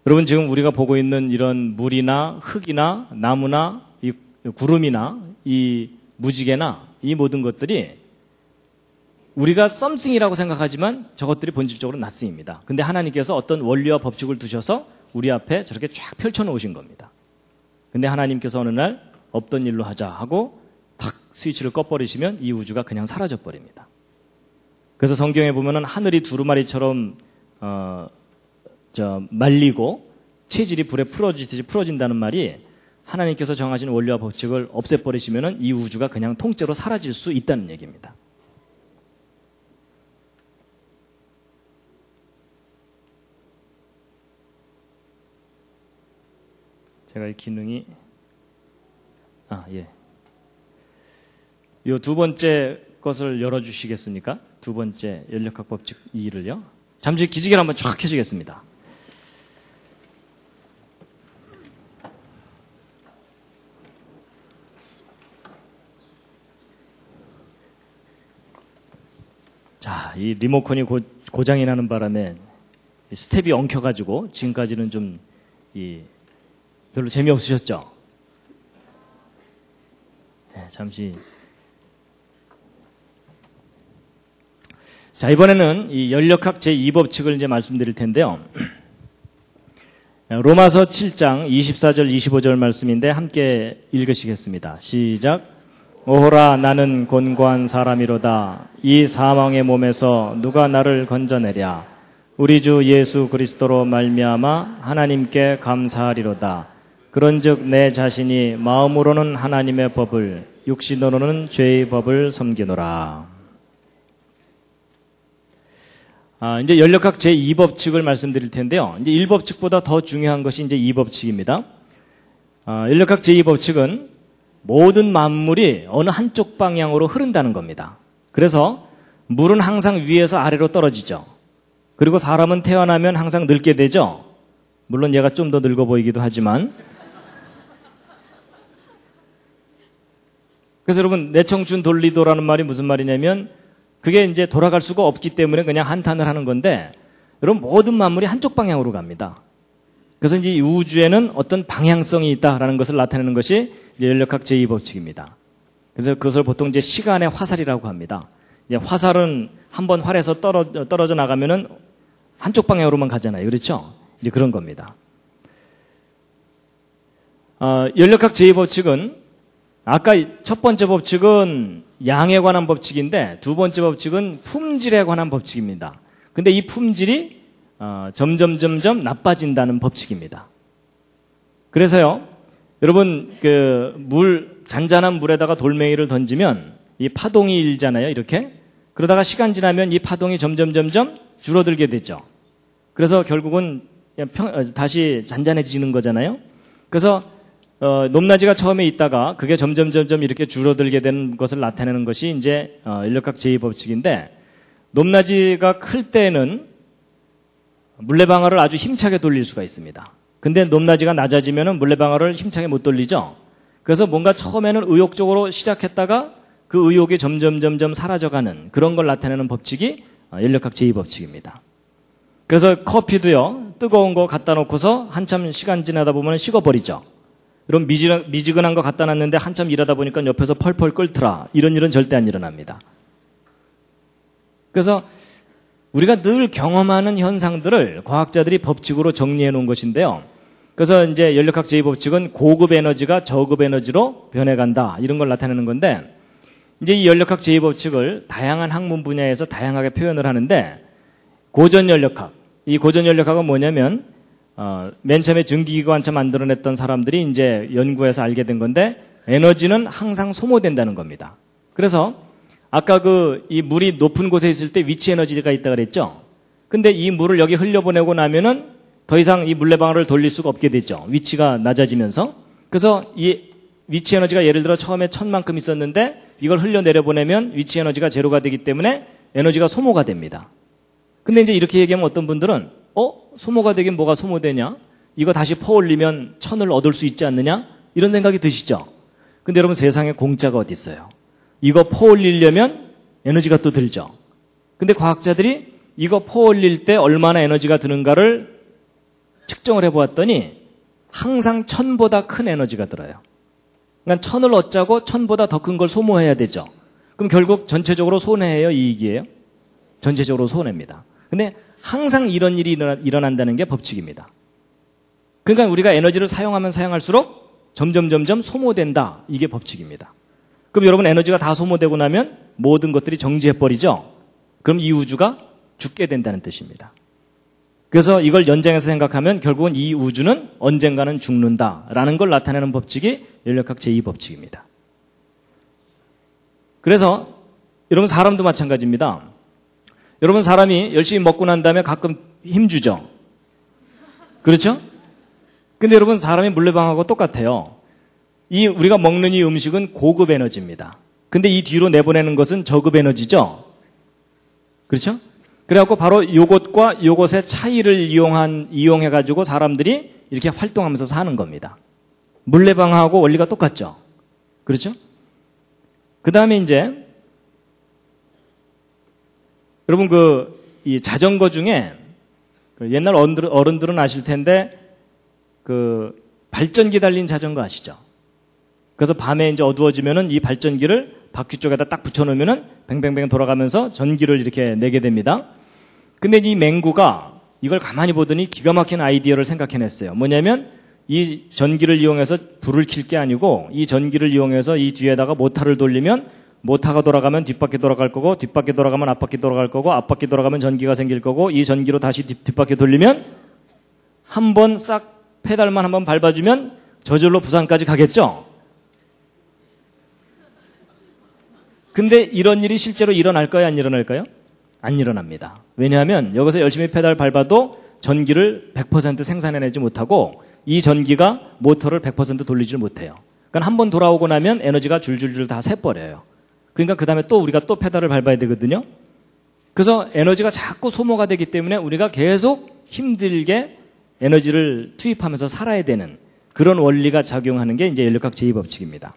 여러분, 지금 우리가 보고 있는 이런 물이나 흙이나 나무나 이 구름이나 이 무지개나 이 모든 것들이 우리가 썸씽이라고 생각하지만 저것들이 본질적으로 낫승입니다. 근데 하나님께서 어떤 원리와 법칙을 두셔서 우리 앞에 저렇게 쫙 펼쳐놓으신 겁니다. 근데 하나님께서 어느 날 없던 일로 하자 하고 탁 스위치를 꺼버리시면 이 우주가 그냥 사라져버립니다. 그래서 성경에 보면은 하늘이 두루마리처럼 말리고 체질이 불에 풀어지듯이 풀어진다는 말이 하나님께서 정하신 원리와 법칙을 없애버리시면은 이 우주가 그냥 통째로 사라질 수 있다는 얘기입니다. 제가 이 기능이 예. 요 두 번째 것을 열어주시겠습니까? 두 번째 연력학 법칙 2를요. 잠시 기지개를 한번 쫙 켜주겠습니다. 자, 이 리모컨이 고장이 나는 바람에 스텝이 엉켜가지고 지금까지는 좀 별로 재미없으셨죠? 네, 잠시. 자, 이번에는 이 연력학 제2법칙을 이제 말씀드릴 텐데요. 로마서 7장 24절 25절 말씀인데 함께 읽으시겠습니다. 시작. 오호라 나는 곤고한 사람이로다. 이 사망의 몸에서 누가 나를 건져내랴. 우리 주 예수 그리스도로 말미암아 하나님께 감사하리로다. 그런즉 내 자신이 마음으로는 하나님의 법을 육신으로는 죄의 법을 섬기노라. 이제 연력학 제2법칙을 말씀드릴 텐데요. 이제 1법칙보다 더 중요한 것이 이제 2법칙입니다. 연력학 제2법칙은 모든 만물이 어느 한쪽 방향으로 흐른다는 겁니다. 그래서 물은 항상 위에서 아래로 떨어지죠. 그리고 사람은 태어나면 항상 늙게 되죠. 물론 얘가 좀 더 늙어 보이기도 하지만. 그래서 여러분, 내청춘 돌리도라는 말이 무슨 말이냐면 그게 이제 돌아갈 수가 없기 때문에 그냥 한탄을 하는 건데, 여러분, 모든 만물이 한쪽 방향으로 갑니다. 그래서 이제 이 우주에는 어떤 방향성이 있다라는 것을 나타내는 것이 연력학 제2법칙입니다. 그래서 그것을 보통 이제 시간의 화살이라고 합니다. 이제 화살은 한번 활에서 떨어져 나가면은 한쪽 방향으로만 가잖아요. 그렇죠? 이제 그런 겁니다. 연력학 제2법칙은 아까 첫 번째 법칙은 양에 관한 법칙인데 두 번째 법칙은 품질에 관한 법칙입니다. 근데 이 품질이 점점 나빠진다는 법칙입니다. 그래서요, 여러분, 잔잔한 물에다가 돌멩이를 던지면 이 파동이 일잖아요, 이렇게. 그러다가 시간 지나면 이 파동이 점점 줄어들게 되죠. 그래서 결국은 다시 잔잔해지는 거잖아요. 그래서 높낮이가 처음에 있다가 그게 점점 이렇게 줄어들게 되는 것을 나타내는 것이 이제 연력학 제2법칙인데, 높낮이가 클 때는 물레방아를 아주 힘차게 돌릴 수가 있습니다. 근데 높낮이가 낮아지면은 물레방아를 힘차게 못 돌리죠. 그래서 뭔가 처음에는 의욕적으로 시작했다가 그 의욕이 점점 사라져가는 그런 걸 나타내는 법칙이 연력학 제2법칙입니다. 그래서 커피도요, 뜨거운 거 갖다 놓고서 한참 시간 지나다 보면 식어버리죠. 이런 미지근한 거 갖다 놨는데 한참 일하다 보니까 옆에서 펄펄 끓더라. 이런 일은 절대 안 일어납니다. 그래서 우리가 늘 경험하는 현상들을 과학자들이 법칙으로 정리해 놓은 것인데요. 그래서 이제 연력학 제2법칙은 고급 에너지가 저급 에너지로 변해간다. 이런 걸 나타내는 건데, 이제 이 연력학 제2법칙을 다양한 학문 분야에서 다양하게 표현을 하는데, 고전연력학. 이 고전연력학은 뭐냐면, 맨 처음에 증기기관차 만들어냈던 사람들이 이제 연구해서 알게 된 건데, 에너지는 항상 소모된다는 겁니다. 그래서 아까 이 물이 높은 곳에 있을 때 위치 에너지가 있다 그랬죠? 근데 이 물을 여기 흘려보내고 나면은 더 이상 이 물레방아를 돌릴 수가 없게 됐죠. 위치가 낮아지면서. 그래서 이 위치 에너지가 예를 들어 처음에 1000만큼 있었는데 이걸 흘려내려보내면 위치 에너지가 제로가 되기 때문에 에너지가 소모가 됩니다. 근데 이제 이렇게 얘기하면 어떤 분들은 소모가 되긴 뭐가 소모되냐? 이거 다시 퍼올리면 1000을 얻을 수 있지 않느냐? 이런 생각이 드시죠? 근데 여러분 세상에 공짜가 어디 있어요? 이거 퍼올리려면 에너지가 또 들죠. 근데 과학자들이 이거 퍼올릴 때 얼마나 에너지가 드는가를 측정을 해보았더니 항상 1000보다 큰 에너지가 들어요. 그러니까 1000을 얻자고 1000보다 더 큰 걸 소모해야 되죠. 그럼 결국 전체적으로 손해예요, 이익이에요? 전체적으로 손해입니다. 근데 항상 이런 일이 일어난다는 게 법칙입니다. 그러니까 우리가 에너지를 사용하면 사용할수록 점점 소모된다. 이게 법칙입니다. 그럼 여러분 에너지가 다 소모되고 나면 모든 것들이 정지해버리죠? 그럼 이 우주가 죽게 된다는 뜻입니다. 그래서 이걸 연장해서 생각하면 결국은 이 우주는 언젠가는 죽는다라는 걸 나타내는 법칙이 연력학 제2법칙입니다. 그래서 여러분 사람도 마찬가지입니다. 여러분 사람이 열심히 먹고 난 다음에 가끔 힘주죠? 그렇죠? 근데 여러분 사람이 물레방아하고 똑같아요. 우리가 먹는 이 음식은 고급 에너지입니다. 근데 이 뒤로 내보내는 것은 저급 에너지죠? 그렇죠? 그래갖고 바로 요것과 요것의 차이를 이용해가지고 사람들이 이렇게 활동하면서 사는 겁니다. 물레방아하고 원리가 똑같죠? 그렇죠? 그 다음에 이제, 여러분 이 자전거 중에 옛날 어른들은 아실 텐데 발전기 달린 자전거 아시죠? 그래서 밤에 이제 어두워지면은 이 발전기를 바퀴 쪽에다 딱 붙여놓으면은 뱅뱅뱅 돌아가면서 전기를 이렇게 내게 됩니다. 근데 이 맹구가 이걸 가만히 보더니 기가 막힌 아이디어를 생각해냈어요. 뭐냐면 이 전기를 이용해서 불을 켤 게 아니고 이 전기를 이용해서 이 뒤에다가 모터를 돌리면 모터가 돌아가면 뒷바퀴 돌아갈 거고 뒷바퀴 돌아가면 앞바퀴 돌아갈 거고 앞바퀴 돌아가면 전기가 생길 거고 이 전기로 다시 뒷바퀴 돌리면 한번 싹 페달만 한번 밟아주면 저절로 부산까지 가겠죠? 근데 이런 일이 실제로 일어날까요? 안 일어날까요? 안 일어납니다. 왜냐하면 여기서 열심히 페달 밟아도 전기를 100% 생산해내지 못하고 이 전기가 모터를 100% 돌리지 못해요. 그러니까 한번 돌아오고 나면 에너지가 줄줄줄 다 새버려요. 그러니까 그 다음에 또 우리가 또 페달을 밟아야 되거든요. 그래서 에너지가 자꾸 소모가 되기 때문에 우리가 계속 힘들게 에너지를 투입하면서 살아야 되는 그런 원리가 작용하는 게 이제 연력학 제2법칙입니다.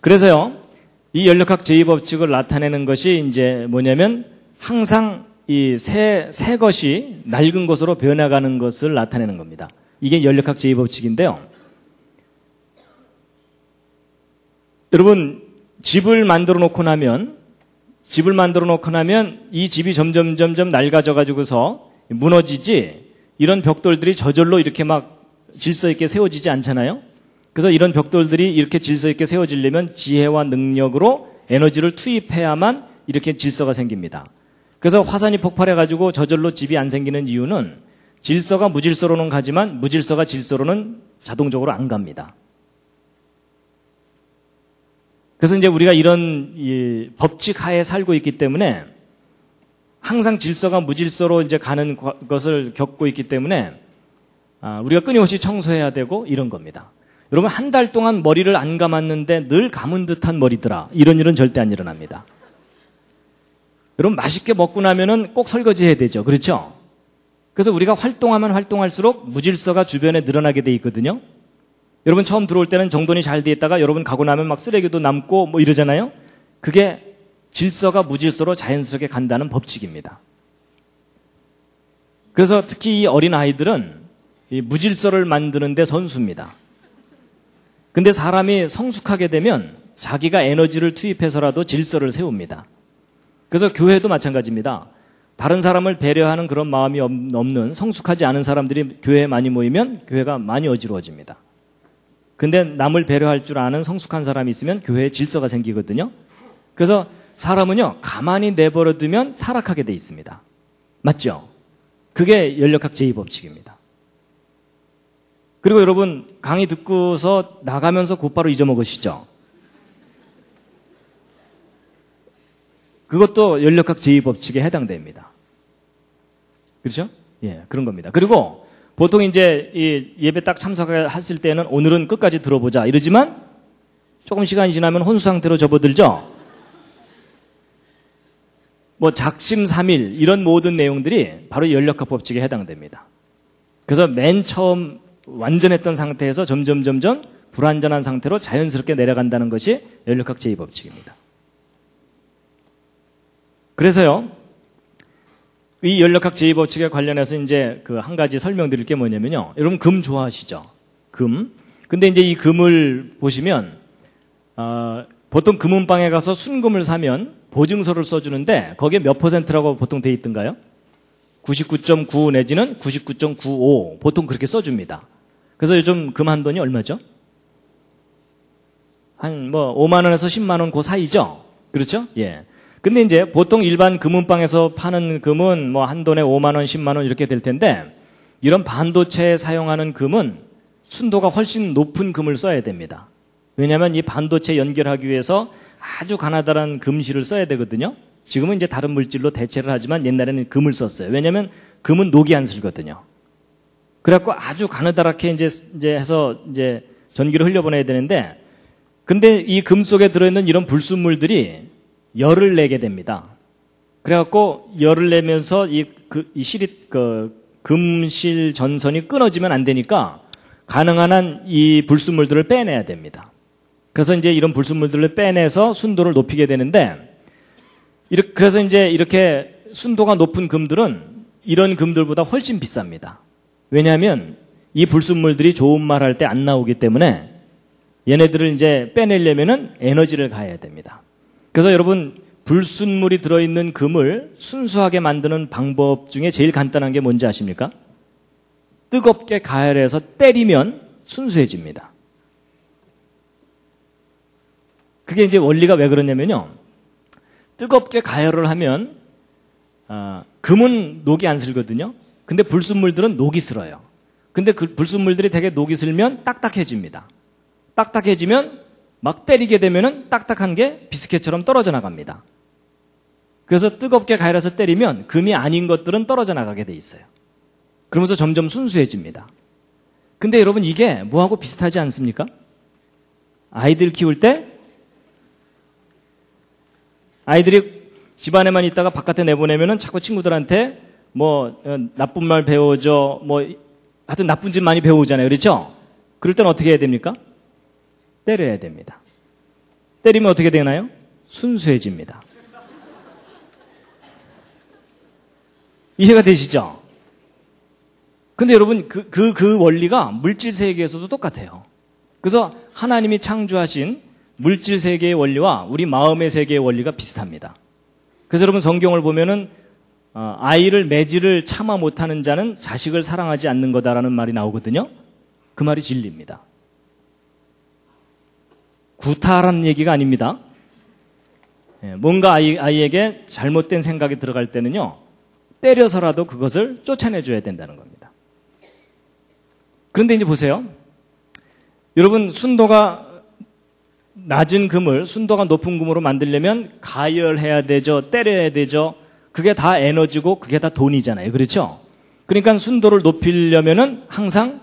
그래서요, 이 연력학 제2법칙을 나타내는 것이 이제 뭐냐면 항상 이 새 것이 낡은 것으로 변해가는 것을 나타내는 겁니다. 이게 연력학 제2법칙인데요. 여러분, 집을 만들어 놓고 나면 이 집이 점점 낡아져 가지고서 무너지지 이런 벽돌들이 저절로 이렇게 막 질서 있게 세워지지 않잖아요. 그래서 이런 벽돌들이 이렇게 질서 있게 세워지려면 지혜와 능력으로 에너지를 투입해야만 이렇게 질서가 생깁니다. 그래서 화산이 폭발해가지고 저절로 집이 안 생기는 이유는 질서가 무질서로는 가지만 무질서가 질서로는 자동적으로 안 갑니다. 그래서 이제 우리가 이런 법칙 하에 살고 있기 때문에 항상 질서가 무질서로 이제 가는 것을 겪고 있기 때문에 우리가 끊임없이 청소해야 되고 이런 겁니다. 여러분 한 달 동안 머리를 안 감았는데 늘 감은 듯한 머리더라. 이런 일은 절대 안 일어납니다. 여러분 맛있게 먹고 나면은 꼭 설거지 해야 되죠. 그렇죠? 그래서 우리가 활동하면 활동할수록 무질서가 주변에 늘어나게 돼 있거든요. 여러분 처음 들어올 때는 정돈이 잘 돼 있다가 여러분 가고 나면 막 쓰레기도 남고 뭐 이러잖아요. 그게 질서가 무질서로 자연스럽게 간다는 법칙입니다. 그래서 특히 이 어린 아이들은 이 무질서를 만드는 데 선수입니다. 근데 사람이 성숙하게 되면 자기가 에너지를 투입해서라도 질서를 세웁니다. 그래서 교회도 마찬가지입니다. 다른 사람을 배려하는 그런 마음이 없는 성숙하지 않은 사람들이 교회에 많이 모이면 교회가 많이 어지러워집니다. 근데 남을 배려할 줄 아는 성숙한 사람이 있으면 교회에 질서가 생기거든요. 그래서 사람은요, 가만히 내버려두면 타락하게 돼 있습니다. 맞죠? 그게 연력학 제2법칙입니다. 그리고 여러분, 강의 듣고서 나가면서 곧바로 잊어먹으시죠? 그것도 연력학 제2법칙에 해당됩니다. 그렇죠? 예, 그런 겁니다. 그리고 보통 이제 이 예배 딱 참석했을 때는 오늘은 끝까지 들어보자 이러지만 조금 시간이 지나면 혼수 상태로 접어들죠? 뭐 작심삼일 이런 모든 내용들이 바로 연력학 법칙에 해당됩니다. 그래서 맨 처음 완전했던 상태에서 점점 불완전한 상태로 자연스럽게 내려간다는 것이 연력학 제2법칙입니다. 그래서요, 이 연력학 제2법칙에 관련해서 이제 그 한 가지 설명드릴 게 뭐냐면요. 여러분 금 좋아하시죠? 금. 근데 이제 이 금을 보시면, 보통 금은방에 가서 순금을 사면 보증서를 써주는데 거기에 몇 %라고 보통 돼 있던가요? 99.9 내지는 99.95 보통 그렇게 써줍니다. 그래서 요즘 금 한 돈이 얼마죠? 한 뭐 5만 원에서 10만 원 그 사이죠? 그렇죠? 예. 근데 이제 보통 일반 금은방에서 파는 금은 뭐 한 돈에 5만 원, 10만 원 이렇게 될 텐데 이런 반도체에 사용하는 금은 순도가 훨씬 높은 금을 써야 됩니다. 왜냐하면 이 반도체 연결하기 위해서 아주 가나다란 금실을 써야 되거든요. 지금은 이제 다른 물질로 대체를 하지만 옛날에는 금을 썼어요. 왜냐하면 금은 녹이 안 슬거든요. 그래갖고 아주 가느다랗게 이제 해서 이제 전기를 흘려보내야 되는데 근데 이 금 속에 들어있는 이런 불순물들이 열을 내게 됩니다. 그래갖고 열을 내면서 이 금실 전선이 끊어지면 안 되니까 가능한 한 이 불순물들을 빼내야 됩니다. 그래서 이제 이런 불순물들을 빼내서 순도를 높이게 되는데 그래서 이제 이렇게 순도가 높은 금들은 이런 금들보다 훨씬 비쌉니다. 왜냐하면 이 불순물들이 좋은 말 할 때 안 나오기 때문에 얘네들을 이제 빼내려면은 에너지를 가해야 됩니다. 그래서 여러분 불순물이 들어있는 금을 순수하게 만드는 방법 중에 제일 간단한 게 뭔지 아십니까? 뜨겁게 가열해서 때리면 순수해집니다. 그게 이제 원리가 왜 그러냐면요. 뜨겁게 가열을 하면 금은 녹이 안 슬거든요. 근데 불순물들은 녹이 슬어요. 근데 그 불순물들이 되게 녹이 슬면 딱딱해집니다. 딱딱해지면 막 때리게 되면은 딱딱한 게 비스켓처럼 떨어져 나갑니다. 그래서 뜨겁게 가열해서 때리면 금이 아닌 것들은 떨어져 나가게 돼 있어요. 그러면서 점점 순수해집니다. 근데 여러분 이게 뭐하고 비슷하지 않습니까? 아이들 키울 때 아이들이 집안에만 있다가 바깥에 내보내면은 자꾸 친구들한테 뭐 나쁜 말 배워줘 뭐 하여튼 나쁜 짓 많이 배우잖아요. 그렇죠? 그럴 땐 어떻게 해야 됩니까? 때려야 됩니다. 때리면 어떻게 되나요? 순수해집니다. 이해가 되시죠? 근데 여러분 그 원리가 물질 세계에서도 똑같아요. 그래서 하나님이 창조하신 물질 세계의 원리와 우리 마음의 세계의 원리가 비슷합니다. 그래서 여러분 성경을 보면은 아이를 매질을 참아 못하는 자는 자식을 사랑하지 않는 거다라는 말이 나오거든요. 그 말이 진리입니다. 구타라는 얘기가 아닙니다. 뭔가 아이에게 잘못된 생각이 들어갈 때는요. 때려서라도 그것을 쫓아내줘야 된다는 겁니다. 그런데 이제 보세요. 여러분 순도가 낮은 금을 순도가 높은 금으로 만들려면 가열해야 되죠. 때려야 되죠. 그게 다 에너지고 그게 다 돈이잖아요. 그렇죠? 그러니까 순도를 높이려면은 항상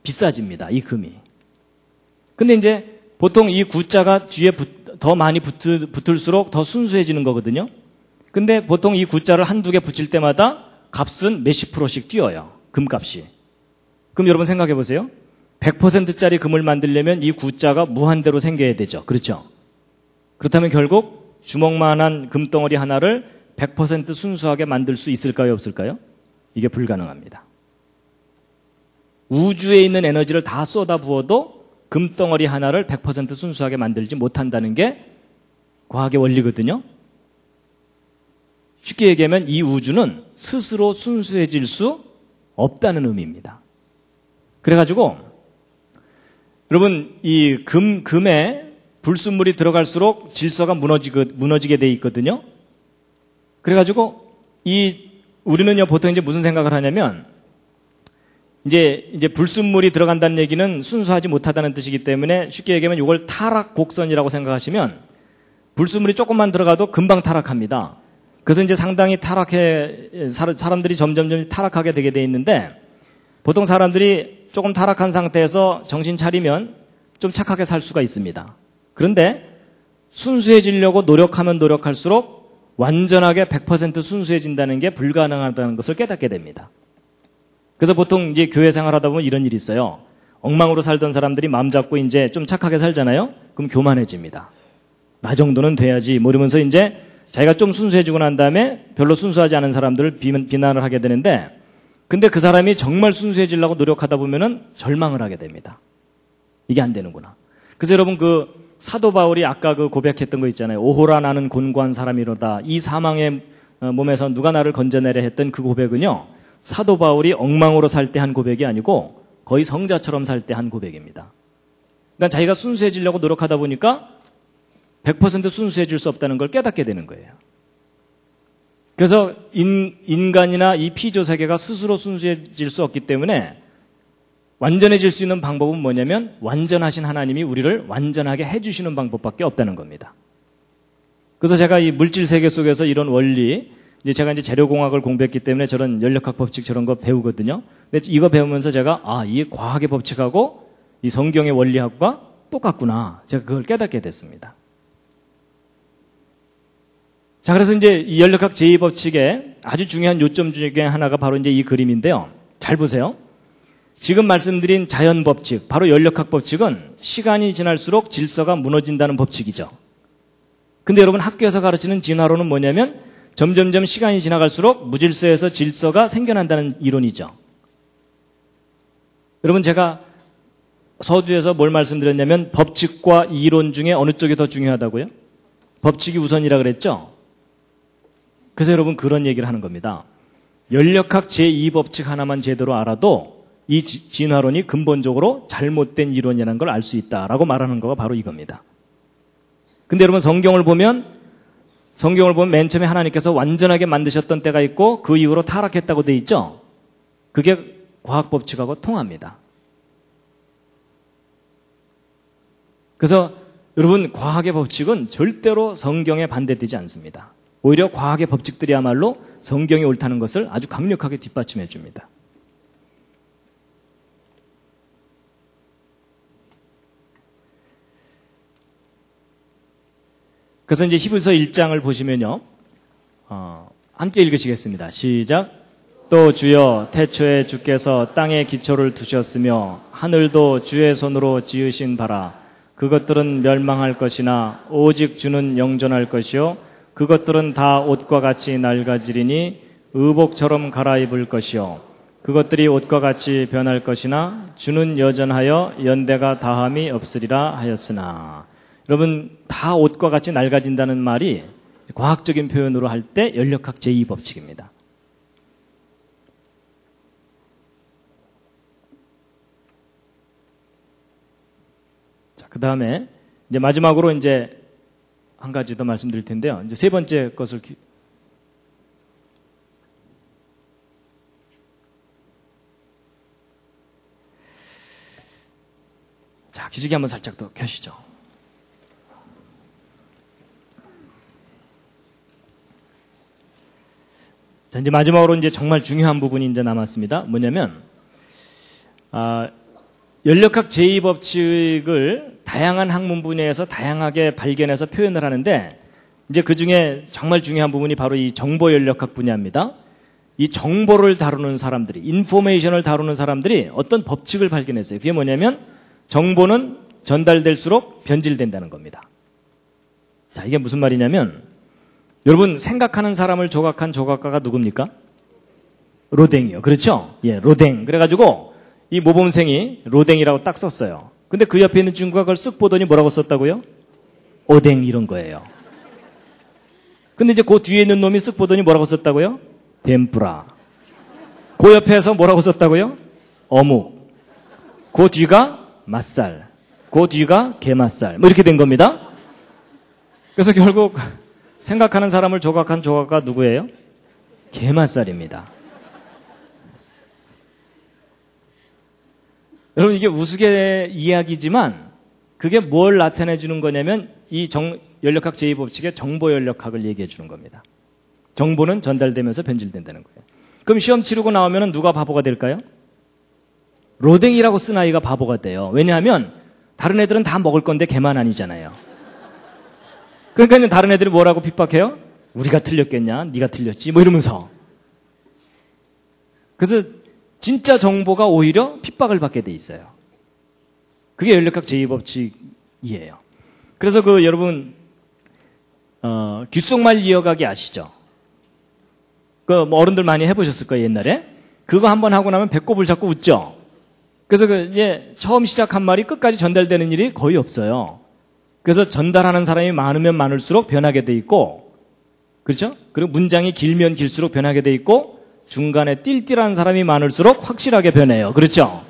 비싸집니다. 이 금이. 근데 이제 보통 이 구자가 뒤에 더 많이 붙을수록 더 순수해지는 거거든요. 근데 보통 이 구자를 한두 개 붙일 때마다 값은 몇십 %씩 뛰어요. 금값이. 그럼 여러분 생각해 보세요. 100%짜리 금을 만들려면 이 구자가 무한대로 생겨야 되죠. 그렇죠? 그렇다면 결국 주먹만한 금덩어리 하나를 100% 순수하게 만들 수 있을까요? 없을까요? 이게 불가능합니다. 우주에 있는 에너지를 다 쏟아부어도 금덩어리 하나를 100% 순수하게 만들지 못한다는 게 과학의 원리거든요. 쉽게 얘기하면 이 우주는 스스로 순수해질 수 없다는 의미입니다. 그래가지고 여러분 이 금에 불순물이 들어갈수록 질서가 무너지게 돼 있거든요. 그래가지고 우리는요 보통 이제 무슨 생각을 하냐면 이제 불순물이 들어간다는 얘기는 순수하지 못하다는 뜻이기 때문에 쉽게 얘기하면 이걸 타락 곡선이라고 생각하시면 불순물이 조금만 들어가도 금방 타락합니다. 그래서 이제 상당히 사람들이 점점 타락하게 되게 돼 있는데 보통 사람들이 조금 타락한 상태에서 정신 차리면 좀 착하게 살 수가 있습니다. 그런데 순수해지려고 노력하면 노력할수록 완전하게 100% 순수해진다는 게 불가능하다는 것을 깨닫게 됩니다. 그래서 보통 이제 교회 생활하다 보면 이런 일이 있어요. 엉망으로 살던 사람들이 마음 잡고 이제 좀 착하게 살잖아요. 그럼 교만해집니다. 나 정도는 돼야지 뭐 이러면서 이제 자기가 좀 순수해지고 난 다음에 별로 순수하지 않은 사람들을 비난을 하게 되는데 근데 그 사람이 정말 순수해지려고 노력하다 보면은 절망을 하게 됩니다. 이게 안 되는구나. 그래서 여러분 그 사도 바울이 아까 그 고백했던 거 있잖아요. 오호라 나는 곤고한 사람이로다. 이 사망의 몸에서 누가 나를 건져내려 했던 그 고백은요. 사도 바울이 엉망으로 살 때 한 고백이 아니고 거의 성자처럼 살 때 한 고백입니다. 그러니까 자기가 순수해지려고 노력하다 보니까 100% 순수해질 수 없다는 걸 깨닫게 되는 거예요. 그래서 인간이나 이 피조 세계가 스스로 순수해질 수 없기 때문에 완전해질 수 있는 방법은 뭐냐면 완전하신 하나님이 우리를 완전하게 해주시는 방법밖에 없다는 겁니다. 그래서 제가 이 물질 세계 속에서 이런 원리, 제가 이제 재료공학을 공부했기 때문에 저런 연력학 법칙 저런 거 배우거든요. 근데 이거 배우면서 제가 이 과학의 법칙하고 이 성경의 원리학과 똑같구나. 제가 그걸 깨닫게 됐습니다. 자, 그래서 이제 이 연력학 제2법칙의 아주 중요한 요점 중에 하나가 바로 이제 이 그림인데요. 잘 보세요. 지금 말씀드린 자연 법칙, 바로 연력학 법칙은 시간이 지날수록 질서가 무너진다는 법칙이죠. 근데 여러분 학교에서 가르치는 진화론은 뭐냐면 점점점 시간이 지나갈수록 무질서에서 질서가 생겨난다는 이론이죠. 여러분 제가 서두에서 뭘 말씀드렸냐면 법칙과 이론 중에 어느 쪽이 더 중요하다고요? 법칙이 우선이라 그랬죠? 그래서 여러분 그런 얘기를 하는 겁니다. 연력학 제2법칙 하나만 제대로 알아도 이 진화론이 근본적으로 잘못된 이론이라는 걸 알 수 있다라고 말하는 거가 바로 이겁니다. 근데 여러분 성경을 보면 맨 처음에 하나님께서 완전하게 만드셨던 때가 있고 그 이후로 타락했다고 돼 있죠? 그게 과학 법칙하고 통합니다. 그래서 여러분 과학의 법칙은 절대로 성경에 반대되지 않습니다. 오히려 과학의 법칙들이야말로 성경이 옳다는 것을 아주 강력하게 뒷받침해 줍니다. 그래서 이제 히브리서 1장을 보시면요. 함께 읽으시겠습니다. 시작. 또 주여 태초에 주께서 땅에 기초를 두셨으며 하늘도 주의 손으로 지으신 바라. 그것들은 멸망할 것이나 오직 주는 영존할 것이요 그것들은 다 옷과 같이 낡아지리니 의복처럼 갈아입을 것이요 그것들이 옷과 같이 변할 것이나 주는 여전하여 연대가 다함이 없으리라 하였으나. 여러분 다 옷과 같이 낡아진다는 말이 과학적인 표현으로 할 때 연력학 제2법칙입니다. 자, 그 다음에 이제 마지막으로 이제 한 가지 더 말씀드릴 텐데요. 이제 세 번째 것을 자, 기지개 한번 살짝 더 켜시죠. 자, 이제 마지막으로 이제 정말 중요한 부분이 이제 남았습니다. 뭐냐면, 연력학 제2법칙을 다양한 학문 분야에서 다양하게 발견해서 표현을 하는데, 이제 그 중에 정말 중요한 부분이 바로 이 정보 연력학 분야입니다. 이 정보를 다루는 사람들이, 인포메이션을 다루는 사람들이 어떤 법칙을 발견했어요. 그게 뭐냐면, 정보는 전달될수록 변질된다는 겁니다. 자, 이게 무슨 말이냐면, 여러분 생각하는 사람을 조각한 조각가가 누굽니까? 로댕이요. 그렇죠? 예, 로댕. 그래가지고 이 모범생이 로댕이라고 딱 썼어요. 근데 그 옆에 있는 친구가 그걸 쓱 보더니 뭐라고 썼다고요? 오댕 이런 거예요. 근데 이제 그 뒤에 있는 놈이 쓱 보더니 뭐라고 썼다고요? 덴뿌라. 그 옆에서 뭐라고 썼다고요? 어묵. 그 뒤가 맛살. 그 뒤가 게맛살. 뭐 이렇게 된 겁니다. 그래서 결국 생각하는 사람을 조각한 조각가 누구예요? 게맛살입니다. 여러분 이게 우스갯 이야기지만 그게 뭘 나타내 주는 거냐면 이 연력학 제2법칙의 정보 연력학을 얘기해 주는 겁니다. 정보는 전달되면서 변질된다는 거예요. 그럼 시험 치르고 나오면 누가 바보가 될까요? 로댕이라고 쓴 아이가 바보가 돼요. 왜냐하면 다른 애들은 다 먹을 건데 걔만 아니잖아요. 그러니까 다른 애들이 뭐라고 핍박해요? 우리가 틀렸겠냐? 네가 틀렸지? 뭐 이러면서. 그래서 진짜 정보가 오히려 핍박을 받게 돼 있어요. 그게 연력학 제2법칙이에요. 그래서 여러분 귓속말 이어가기 아시죠? 뭐 어른들 많이 해보셨을 거예요, 옛날에. 그거 한번 하고 나면 배꼽을 잡고 웃죠? 그래서 처음 시작한 말이 끝까지 전달되는 일이 거의 없어요. 그래서 전달하는 사람이 많으면 많을수록 변하게 돼 있고, 그렇죠? 그리고 문장이 길면 길수록 변하게 돼 있고, 중간에 띨띨한 사람이 많을수록 확실하게 변해요. 그렇죠?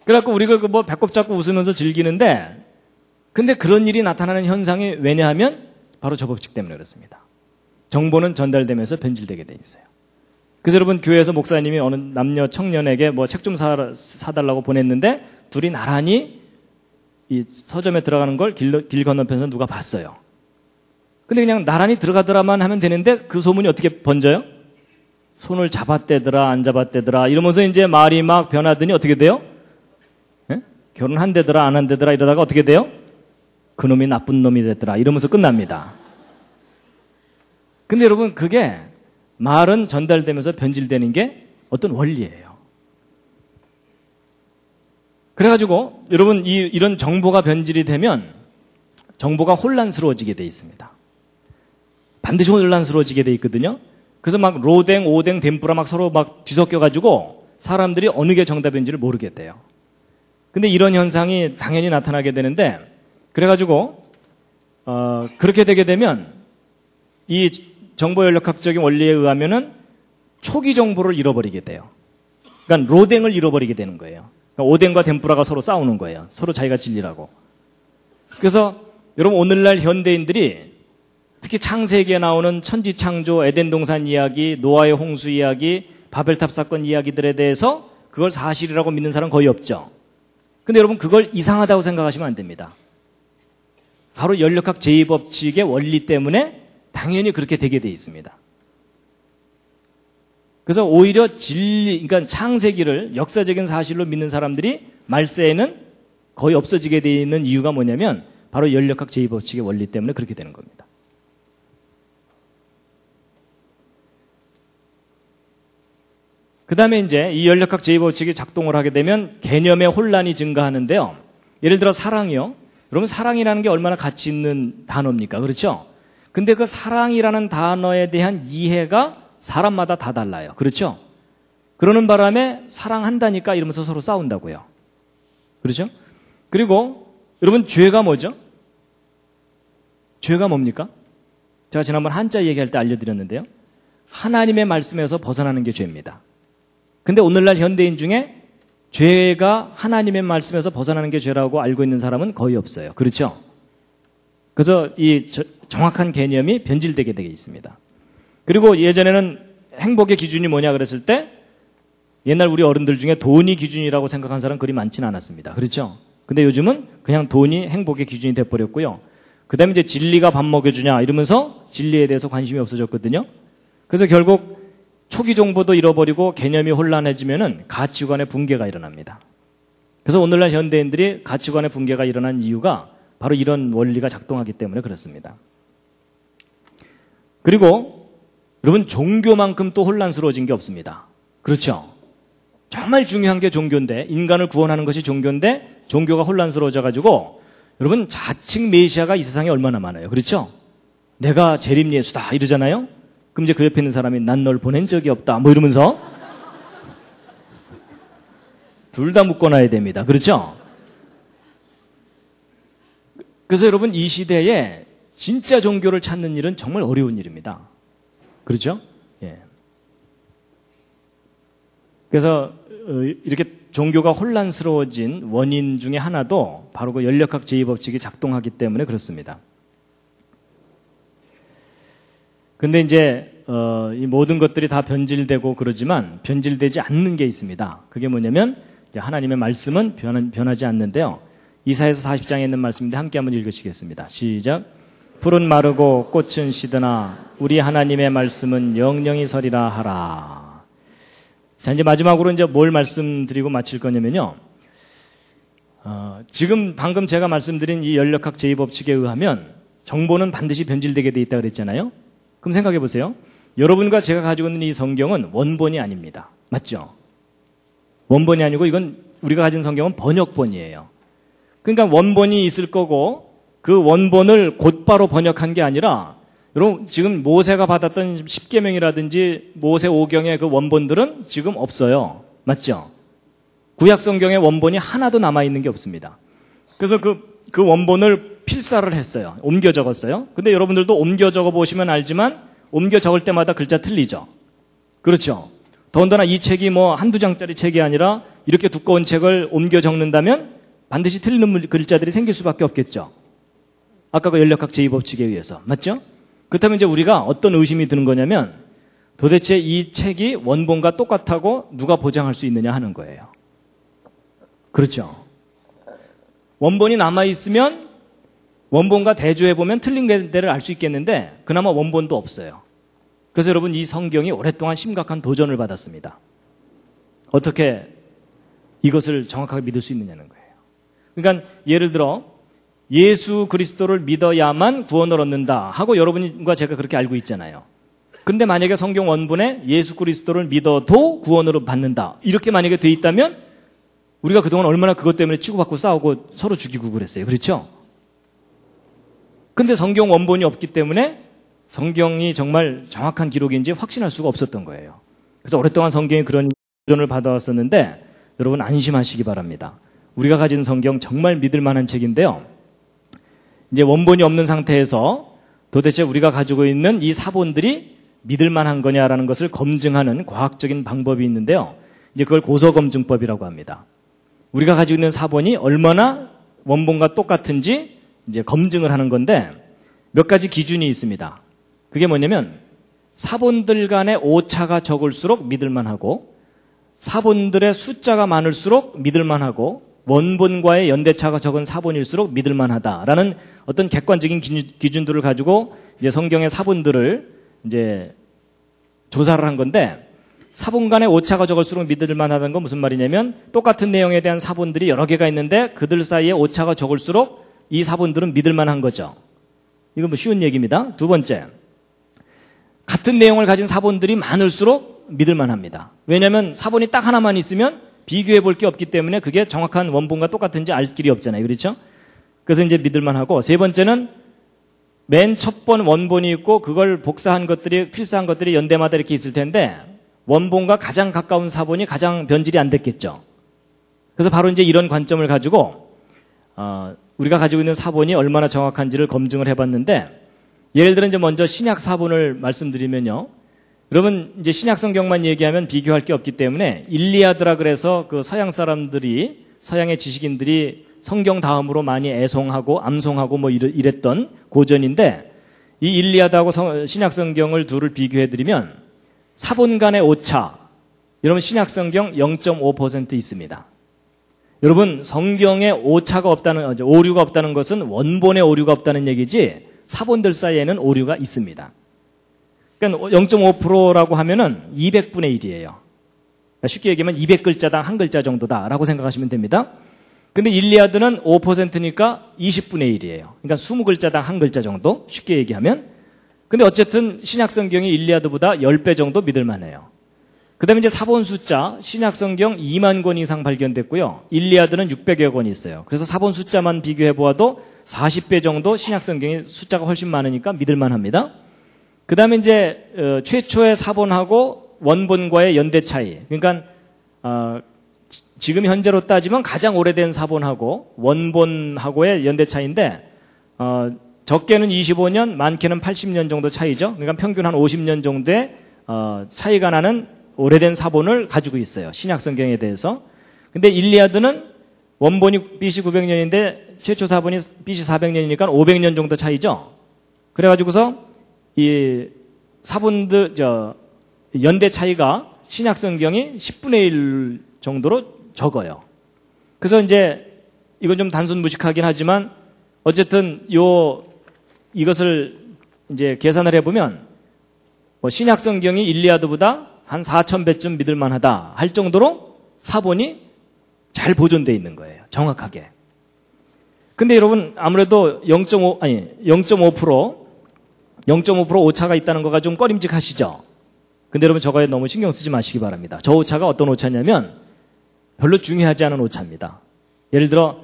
그래갖고 우리가 뭐 배꼽 잡고 웃으면서 즐기는데, 근데 그런 일이 나타나는 현상이 왜냐하면 바로 저 법칙 때문에 그렇습니다. 정보는 전달되면서 변질되게 돼 있어요. 그래서 여러분 교회에서 목사님이 어느 남녀 청년에게 뭐 책 좀 사달라고 보냈는데 둘이 나란히 이 서점에 들어가는 걸 길 건너편에서 누가 봤어요. 근데 그냥 나란히 들어가더라만 하면 되는데 그 소문이 어떻게 번져요? 손을 잡았대더라 안 잡았대더라 이러면서 이제 말이 막 변하더니 어떻게 돼요? 예? 결혼한대더라 안 한대더라 이러다가 어떻게 돼요? 그놈이 나쁜 놈이 됐더라 이러면서 끝납니다. 근데 여러분 그게 말은 전달되면서 변질되는 게 어떤 원리예요. 그래가지고 여러분 이런 정보가 변질이 되면 정보가 혼란스러워지게 돼 있습니다. 반드시 혼란스러워지게 돼 있거든요. 그래서 막 로댕, 오댕, 덴뿌라 막 서로 막 뒤섞여가지고 사람들이 어느 게 정답인지를 모르게 돼요. 근데 이런 현상이 당연히 나타나게 되는데 그래가지고 그렇게 되게 되면 이 정보연력학적인 원리에 의하면은 초기 정보를 잃어버리게 돼요. 그러니까 로댕을 잃어버리게 되는 거예요. 그러니까 오뎅과 덴뿌라가 서로 싸우는 거예요. 서로 자기가 진리라고. 그래서 여러분 오늘날 현대인들이 특히 창세기에 나오는 천지창조, 에덴동산 이야기, 노아의 홍수 이야기, 바벨탑 사건 이야기들에 대해서 그걸 사실이라고 믿는 사람 거의 없죠. 근데 여러분 그걸 이상하다고 생각하시면 안 됩니다. 바로 연력학 제2법칙의 원리 때문에 당연히 그렇게 되게 돼 있습니다. 그래서 오히려 그러니까 창세기를 역사적인 사실로 믿는 사람들이 말세에는 거의 없어지게 되어 있는 이유가 뭐냐면 바로 연력학 제2법칙의 원리 때문에 그렇게 되는 겁니다. 그 다음에 이제 이 연력학 제2법칙이 작동을 하게 되면 개념의 혼란이 증가하는데요. 예를 들어 사랑이요. 여러분 사랑이라는 게 얼마나 가치 있는 단어입니까? 그렇죠? 근데 그 사랑이라는 단어에 대한 이해가 사람마다 다 달라요. 그렇죠? 그러는 바람에 사랑한다니까 이러면서 서로 싸운다고요. 그렇죠? 그리고 여러분 죄가 뭐죠? 죄가 뭡니까? 제가 지난번 한자 얘기할 때 알려드렸는데요. 하나님의 말씀에서 벗어나는 게 죄입니다. 근데 오늘날 현대인 중에 죄가 하나님의 말씀에서 벗어나는 게 죄라고 알고 있는 사람은 거의 없어요. 그렇죠? 그래서 이 정확한 개념이 변질되게 되어 있습니다. 그리고 예전에는 행복의 기준이 뭐냐 그랬을 때 옛날 우리 어른들 중에 돈이 기준이라고 생각한 사람 그리 많지는 않았습니다. 그렇죠? 근데 요즘은 그냥 돈이 행복의 기준이 돼버렸고요. 그 다음에 이제 진리가 밥 먹여주냐 이러면서 진리에 대해서 관심이 없어졌거든요. 그래서 결국 초기 정보도 잃어버리고 개념이 혼란해지면은 가치관의 붕괴가 일어납니다. 그래서 오늘날 현대인들이 가치관의 붕괴가 일어난 이유가 바로 이런 원리가 작동하기 때문에 그렇습니다. 그리고 여러분 종교만큼 또 혼란스러워진 게 없습니다. 그렇죠? 정말 중요한 게 종교인데 인간을 구원하는 것이 종교인데 종교가 혼란스러워져가지고 여러분 자칭 메시아가 이 세상에 얼마나 많아요. 그렇죠? 내가 재림 예수다 이러잖아요. 그럼 이제 그 옆에 있는 사람이 난 널 보낸 적이 없다 뭐 이러면서 둘 다 묶어놔야 됩니다. 그렇죠? 그래서 여러분 이 시대에 진짜 종교를 찾는 일은 정말 어려운 일입니다. 그렇죠? 예. 그래서 이렇게 종교가 혼란스러워진 원인 중에 하나도 바로 그 연력학 제2법칙이 작동하기 때문에 그렇습니다. 근데 이제 이 모든 것들이 다 변질되고 그러지만 변질되지 않는 게 있습니다. 그게 뭐냐면 하나님의 말씀은 변하지 않는데요. 이사야서 40장에 있는 말씀인데 함께 한번 읽으시겠습니다. 시작. 풀은 마르고 꽃은 시드나 우리 하나님의 말씀은 영영이 서리라 하라. 자, 이제 마지막으로 이제 뭘 말씀드리고 마칠 거냐면요. 지금 방금 제가 말씀드린 이 연력학 제2법칙에 의하면 정보는 반드시 변질되게 돼 있다 그랬잖아요. 그럼 생각해 보세요. 여러분과 제가 가지고 있는 이 성경은 원본이 아닙니다. 맞죠? 원본이 아니고 이건 우리가 가진 성경은 번역본이에요. 그러니까 원본이 있을 거고 그 원본을 곧바로 번역한 게 아니라 여러분 지금 모세가 받았던 십계명이라든지 모세 오경의 그 원본들은 지금 없어요. 맞죠? 구약 성경의 원본이 하나도 남아있는 게 없습니다. 그래서 그 원본을 필사를 했어요. 옮겨 적었어요. 근데 여러분들도 옮겨 적어 보시면 알지만 옮겨 적을 때마다 글자 틀리죠. 그렇죠? 더군다나 이 책이 뭐 한두 장짜리 책이 아니라 이렇게 두꺼운 책을 옮겨 적는다면 반드시 틀리는 글자들이 생길 수밖에 없겠죠. 아까 그 연력학 제2법칙에 의해서. 맞죠? 그렇다면 이제 우리가 어떤 의심이 드는 거냐면 도대체 이 책이 원본과 똑같다고 누가 보장할 수 있느냐 하는 거예요. 그렇죠? 원본이 남아있으면 원본과 대조해보면 틀린 데를 알 수 있겠는데 그나마 원본도 없어요. 그래서 여러분 이 성경이 오랫동안 심각한 도전을 받았습니다. 어떻게 이것을 정확하게 믿을 수 있느냐는 거예요. 그러니까 예를 들어 예수 그리스도를 믿어야만 구원을 얻는다 하고 여러분과 제가 그렇게 알고 있잖아요. 근데 만약에 성경 원본에 예수 그리스도를 믿어도 구원을 받는다 이렇게 만약에 돼 있다면 우리가 그동안 얼마나 그것 때문에 치고받고 싸우고 서로 죽이고 그랬어요. 그렇죠? 근데 성경 원본이 없기 때문에 성경이 정말 정확한 기록인지 확신할 수가 없었던 거예요. 그래서 오랫동안 성경이 그런 도전을 받아왔었는데 여러분 안심하시기 바랍니다. 우리가 가진 성경 정말 믿을 만한 책인데요. 이제 원본이 없는 상태에서 도대체 우리가 가지고 있는 이 사본들이 믿을 만한 거냐라는 것을 검증하는 과학적인 방법이 있는데요. 이제 그걸 고서검증법이라고 합니다. 우리가 가지고 있는 사본이 얼마나 원본과 똑같은지 이제 검증을 하는 건데 몇 가지 기준이 있습니다. 그게 뭐냐면 사본들 간의 오차가 적을수록 믿을만하고 사본들의 숫자가 많을수록 믿을만하고 원본과의 연대차가 적은 사본일수록 믿을만하다라는 어떤 객관적인 기준들을 가지고 이제 성경의 사본들을 이제 조사를 한 건데 사본 간의 오차가 적을수록 믿을만하다는 건 무슨 말이냐면 똑같은 내용에 대한 사본들이 여러 개가 있는데 그들 사이에 오차가 적을수록 이 사본들은 믿을만한 거죠. 이건 뭐 쉬운 얘기입니다. 두 번째, 같은 내용을 가진 사본들이 많을수록 믿을만합니다. 왜냐하면 사본이 딱 하나만 있으면 비교해 볼 게 없기 때문에 그게 정확한 원본과 똑같은지 알 길이 없잖아요. 그렇죠? 그래서 이제 믿을만하고 세 번째는 맨 첫 번 원본이 있고 그걸 복사한 것들이 필사한 것들이 연대마다 이렇게 있을 텐데 원본과 가장 가까운 사본이 가장 변질이 안 됐겠죠. 그래서 바로 이제 이런 관점을 가지고 우리가 가지고 있는 사본이 얼마나 정확한지를 검증을 해봤는데 예를 들어 이제 먼저 신약 사본을 말씀드리면요. 여러분 이제 신약 성경만 얘기하면 비교할 게 없기 때문에 일리아드라 그래서 그 서양 사람들이 서양의 지식인들이 성경 다음으로 많이 애송하고 암송하고 뭐 이랬던 고전인데 이 일리아드하고 신약 성경을 둘을 비교해 드리면 사본 간의 오차 여러분 신약 성경 0.5% 있습니다. 여러분 성경에 오차가 없다는 오류가 없다는 것은 원본에 오류가 없다는 얘기지 사본들 사이에는 오류가 있습니다. 그러니까 0.5%라고 하면은 200분의 1이에요. 쉽게 얘기하면 200글자당 한 글자 정도다라고 생각하시면 됩니다. 근데 일리아드는 5%니까 20분의 1이에요. 그러니까 20글자당 한 글자 정도 쉽게 얘기하면. 근데 어쨌든 신약 성경이 일리아드보다 10배 정도 믿을 만해요. 그다음에 이제 사본 숫자 신약 성경 2만 권 이상 발견됐고요. 일리아드는 600여 권이 있어요. 그래서 사본 숫자만 비교해 보아도 40배 정도 신약 성경의 숫자가 훨씬 많으니까 믿을 만합니다. 그다음에 이제 최초의 사본하고 원본과의 연대 차이. 그러니까 지금 현재로 따지면 가장 오래된 사본하고 원본하고의 연대 차이인데 적게는 25년, 많게는 80년 정도 차이죠. 그러니까 평균 한 50년 정도의 차이가 나는 오래된 사본을 가지고 있어요. 신약 성경에 대해서. 근데 일리아드는 원본이 BC 900년인데 최초 사본이 BC 400년이니까 500년 정도 차이죠. 그래가지고서 이 사본들 연대 차이가 신약 성경이 10분의 1 정도로 적어요. 그래서 이제 이건 좀 단순 무식하긴 하지만 어쨌든 이것을 이제 계산을 해보면 신약 성경이 일리아드보다 한 4,000배쯤 믿을만하다 할 정도로 사본이 잘 보존되어 있는 거예요. 정확하게. 근데 여러분 아무래도 0.5% 오차가 있다는 거가 좀 꺼림직하시죠? 근데 여러분 저거에 너무 신경 쓰지 마시기 바랍니다. 저 오차가 어떤 오차냐면 별로 중요하지 않은 오차입니다. 예를 들어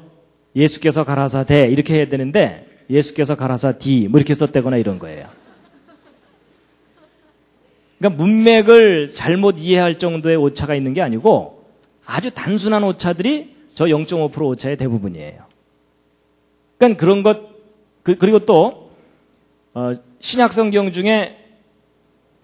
예수께서 가라사대 이렇게 해야 되는데 예수께서 가라사디 뭐 이렇게 썼다거나 이런 거예요. 그러니까 문맥을 잘못 이해할 정도의 오차가 있는 게 아니고 아주 단순한 오차들이 저 0.5% 오차의 대부분이에요. 그러니까 그런 것 그리고 또 신약 성경 중에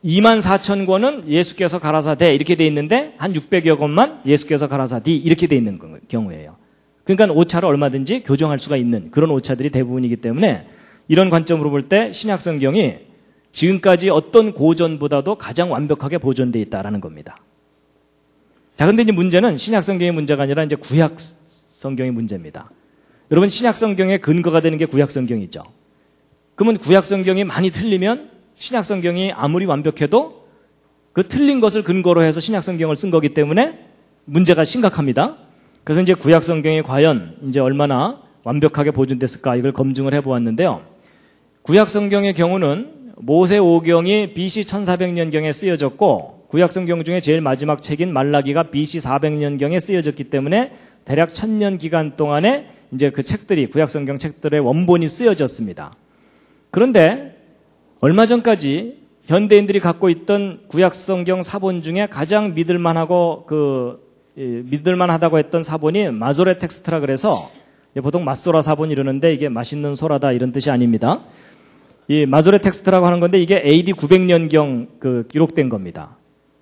24,000권은 예수께서 가라사대 이렇게 돼 있는데 한 600여 권만 예수께서 가라사디 이렇게 돼 있는 경우예요. 그러니까 오차를 얼마든지 교정할 수가 있는 그런 오차들이 대부분이기 때문에 이런 관점으로 볼 때 신약 성경이 지금까지 어떤 고전보다도 가장 완벽하게 보존되어 있다라는 겁니다. 자, 근데 이제 문제는 신약 성경의 문제가 아니라 이제 구약 성경의 문제입니다. 여러분 신약 성경의 근거가 되는 게 구약 성경이죠. 그러면 구약 성경이 많이 틀리면 신약 성경이 아무리 완벽해도 그 틀린 것을 근거로 해서 신약 성경을 쓴 거기 때문에 문제가 심각합니다. 그래서 이제 구약 성경이 과연 이제 얼마나 완벽하게 보존됐을까 이걸 검증을 해보았는데요. 구약 성경의 경우는 모세 오경이 BC 1400년경에 쓰여졌고 구약 성경 중에 제일 마지막 책인 말라기가 BC 400년경에 쓰여졌기 때문에 대략 1000년 기간 동안에 이제 그 책들이 구약 성경 책들의 원본이 쓰여졌습니다. 그런데 얼마 전까지 현대인들이 갖고 있던 구약 성경 사본 중에 가장 믿을만하다고 했던 사본이 마소레 텍스트라 그래서 보통 맛소라 사본 이러는데 이게 맛있는 소라다 이런 뜻이 아닙니다. 이 마소레 텍스트라고 하는 건데 이게 AD 900년경 기록된 겁니다.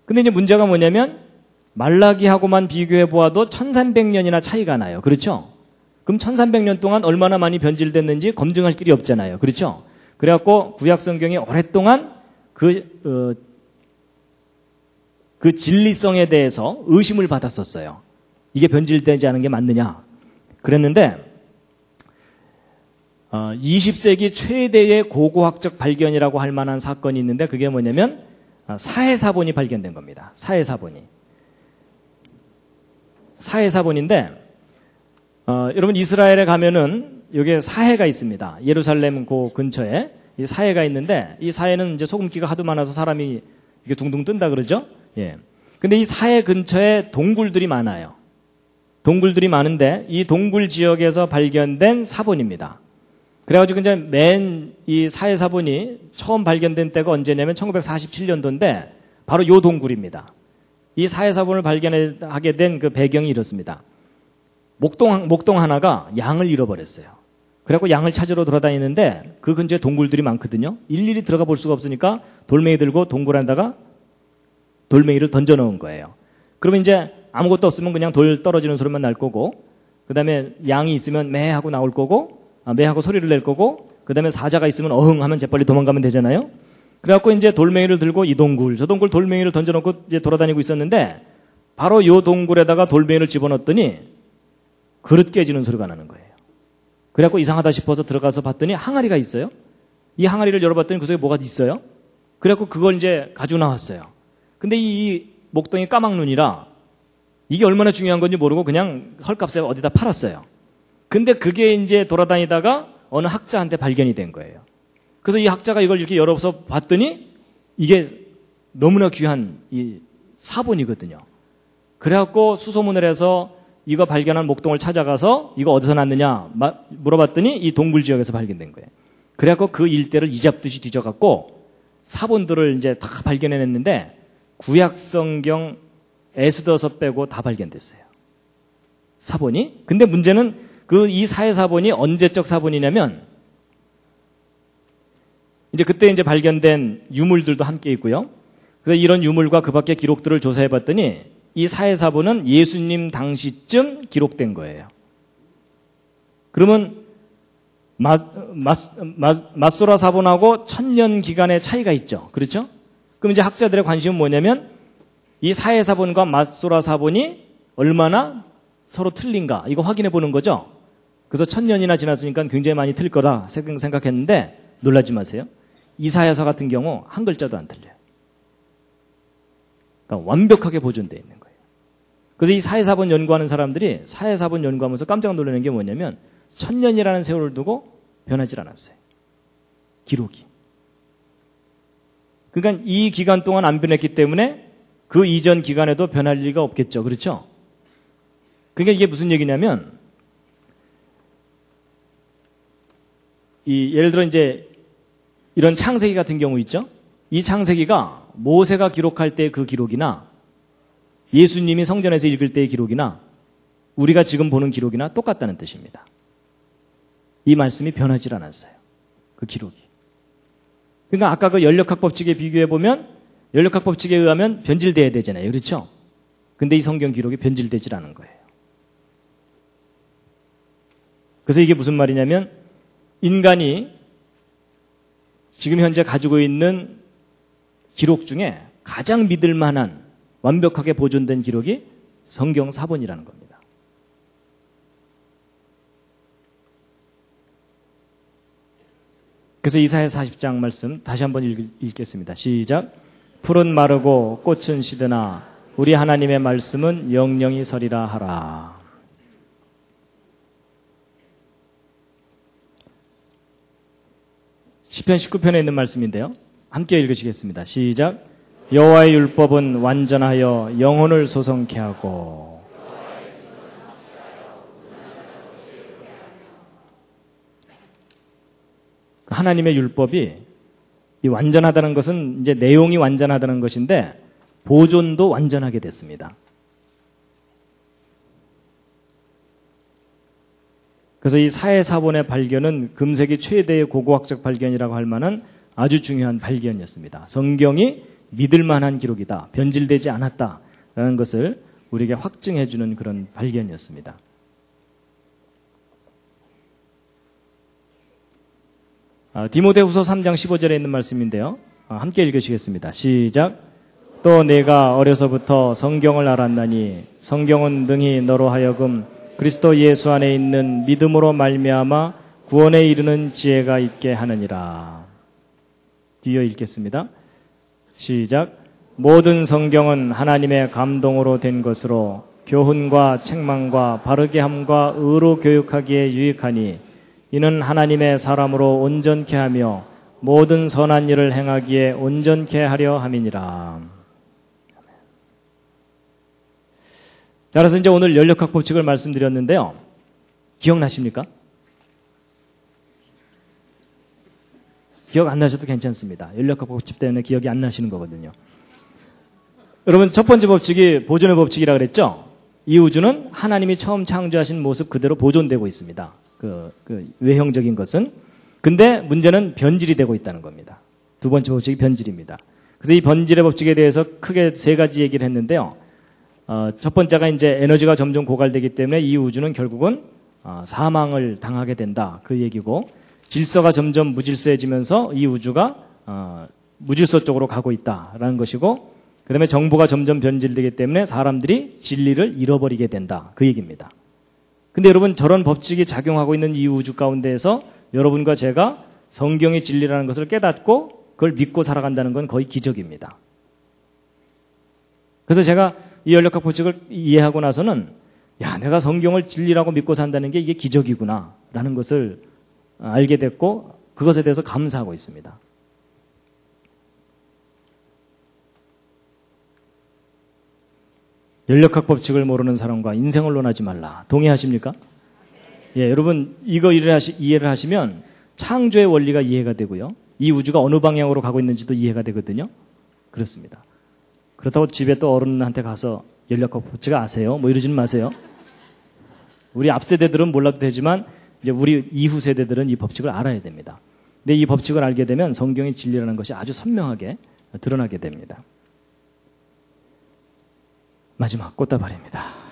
근데 이제 문제가 뭐냐면 말라기하고만 비교해 보아도 1300년이나 차이가 나요. 그렇죠? 그럼 1300년 동안 얼마나 많이 변질됐는지 검증할 길이 없잖아요. 그렇죠? 그래갖고 구약 성경이 오랫동안 그 진리성에 대해서 의심을 받았었어요. 이게 변질되지 않은 게 맞느냐. 그랬는데 20세기 최대의 고고학적 발견이라고 할 만한 사건이 있는데 그게 뭐냐면 사해사본이 발견된 겁니다. 사해사본인데 여러분 이스라엘에 가면은 여기에 사해가 있습니다. 예루살렘 그 근처에 이 사해가 있는데 이 사해는 이제 소금기가 하도 많아서 사람이 이게 둥둥 뜬다 그러죠. 예. 근데 이 사해 근처에 동굴들이 많아요. 동굴들이 많은데 이 동굴 지역에서 발견된 사본입니다. 그래가지고 이제 맨 이 사해 사본이 처음 발견된 때가 언제냐면 1947년도인데 바로 요 동굴입니다. 이 사해 사본을 발견하게 된 그 배경이 이렇습니다. 목동 하나가 양을 잃어버렸어요. 그래갖고 양을 찾으러 돌아다니는데 그 근처에 동굴들이 많거든요. 일일이 들어가 볼 수가 없으니까 돌멩이 들고 동굴 안에다가 돌멩이를 던져 넣은 거예요. 그러면 이제 아무것도 없으면 그냥 돌 떨어지는 소리만 날 거고 그 다음에 양이 있으면 매 하고 나올 거고 매 하고 소리를 낼 거고 그 다음에 사자가 있으면 어흥 하면 재빨리 도망가면 되잖아요. 그래갖고 이제 돌멩이를 들고 이 동굴 저 동굴 돌멩이를 던져놓고 이제 돌아다니고 있었는데 바로 요 동굴에다가 돌멩이를 집어넣었더니 그릇 깨지는 소리가 나는 거예요. 그래갖고 이상하다 싶어서 들어가서 봤더니 항아리가 있어요. 이 항아리를 열어봤더니 그 속에 뭐가 있어요. 그래갖고 그걸 이제 가지고 나왔어요. 근데 이 목동이 까막눈이라 이게 얼마나 중요한 건지 모르고 그냥 헐값에 어디다 팔았어요. 근데 그게 이제 돌아다니다가 어느 학자한테 발견이 된 거예요. 그래서 이 학자가 이걸 이렇게 열어서 봤더니 이게 너무나 귀한 이 사본이거든요. 그래갖고 수소문을 해서 이거 발견한 목동을 찾아가서 이거 어디서 났느냐 물어봤더니 이 동굴 지역에서 발견된 거예요. 그래갖고 그 일대를 이잡듯이 뒤져갖고 사본들을 이제 다 발견해냈는데 구약 성경 에스더서 빼고 다 발견됐어요. 사본이. 근데 문제는 이 사해 사본이 언제적 사본이냐면 이제 그때 이제 발견된 유물들도 함께 있고요. 그래서 이런 유물과 그 밖의 기록들을 조사해 봤더니 이 사해사본은 예수님 당시쯤 기록된 거예요. 그러면 맞소라 사본하고 1000년 기간의 차이가 있죠. 그렇죠? 그럼 이제 학자들의 관심은 뭐냐면 이 사해사본과 맞소라 사본이 얼마나 서로 틀린가 이거 확인해 보는 거죠. 그래서 1000년이나 지났으니까 굉장히 많이 틀릴 거라 생각했는데 놀라지 마세요. 이사야서 같은 경우 한 글자도 안 틀려요. 그러니까 완벽하게 보존되어 있는 거예요. 그래서 이 사해사본 연구하는 사람들이 사해사본 연구하면서 깜짝 놀라는 게 뭐냐면 1000년이라는 세월을 두고 변하지 않았어요. 기록이. 그러니까 이 기간 동안 안 변했기 때문에 그 이전 기간에도 변할 리가 없겠죠. 그렇죠? 그러니까 이게 무슨 얘기냐면 예를 들어 이제 이런 창세기 같은 경우 있죠? 이 창세기가 모세가 기록할 때 그 기록이나 예수님이 성전에서 읽을 때의 기록이나 우리가 지금 보는 기록이나 똑같다는 뜻입니다. 이 말씀이 변하지 않았어요. 그 기록이. 그러니까 아까 그 연력학 법칙에 비교해 보면 연력학 법칙에 의하면 변질돼야 되잖아요. 그렇죠? 근데 이 성경 기록이 변질되질 않은 거예요. 그래서 이게 무슨 말이냐면 인간이 지금 현재 가지고 있는 기록 중에 가장 믿을 만한 완벽하게 보존된 기록이 성경 사본이라는 겁니다. 그래서 이사야 40장 말씀 다시 한번 읽겠습니다. 시작. 풀은 마르고 꽃은 시드나 우리 하나님의 말씀은 영영이 서리라 하라. 시편 19편에 있는 말씀인데요. 함께 읽으시겠습니다. 시작. 여호와의 율법은 완전하여 영혼을 소성케 하고 하나님의 율법이 이 완전하다는 것은 이제 내용이 완전하다는 것인데 보존도 완전하게 됐습니다. 그래서 이 사해사본의 발견은 금세기 최대의 고고학적 발견이라고 할 만한 아주 중요한 발견이었습니다. 성경이 믿을 만한 기록이다. 변질되지 않았다라는 것을 우리에게 확증해 주는 그런 발견이었습니다. 디모데후서 3장 15절에 있는 말씀인데요. 함께 읽으시겠습니다. 시작. 또 내가 어려서부터 성경을 알았나니 성경은 능히 너로 하여금 그리스도 예수 안에 있는 믿음으로 말미암아 구원에 이르는 지혜가 있게 하느니라. 뒤어 읽겠습니다. 시작. 모든 성경은 하나님의 감동으로 된 것으로 교훈과 책망과 바르게 함과 의로 교육하기에 유익하니 이는 하나님의 사람으로 온전케 하며 모든 선한 일을 행하기에 온전케 하려 함이니라. 자, 그래서 이제 오늘 연력학 법칙을 말씀드렸는데요. 기억나십니까? 기억 안 나셔도 괜찮습니다. 연력학 법칙 때문에 기억이 안 나시는 거거든요. 여러분, 첫 번째 법칙이 보존의 법칙이라고 그랬죠? 이 우주는 하나님이 처음 창조하신 모습 그대로 보존되고 있습니다. 그 외형적인 것은. 근데 문제는 변질이 되고 있다는 겁니다. 두 번째 법칙이 변질입니다. 그래서 이 변질의 법칙에 대해서 크게 세 가지 얘기를 했는데요. 첫 번째가 이제 에너지가 점점 고갈되기 때문에 이 우주는 결국은 사망을 당하게 된다. 그 얘기고, 질서가 점점 무질서해지면서 이 우주가 무질서 쪽으로 가고 있다라는 것이고, 그 다음에 정보가 점점 변질되기 때문에 사람들이 진리를 잃어버리게 된다. 그 얘기입니다. 근데 여러분, 저런 법칙이 작용하고 있는 이 우주 가운데에서 여러분과 제가 성경의 진리라는 것을 깨닫고 그걸 믿고 살아간다는 건 거의 기적입니다. 그래서 제가 이 연력학 법칙을 이해하고 나서는 야, 내가 성경을 진리라고 믿고 산다는 게 이게 기적이구나 라는 것을 알게 됐고 그것에 대해서 감사하고 있습니다. 연력학 법칙을 모르는 사람과 인생을 논하지 말라. 동의하십니까? 예, 여러분 이거 이해를 하시면 창조의 원리가 이해가 되고요. 이 우주가 어느 방향으로 가고 있는지도 이해가 되거든요. 그렇습니다. 그렇다고 집에 또 어른한테 가서 연력학 법칙 아세요? 뭐 이러지는 마세요. 우리 앞 세대들은 몰라도 되지만 이제 우리 이후 세대들은 이 법칙을 알아야 됩니다. 근데 이 법칙을 알게 되면 성경의 진리라는 것이 아주 선명하게 드러나게 됩니다. 마지막 꽃다발입니다.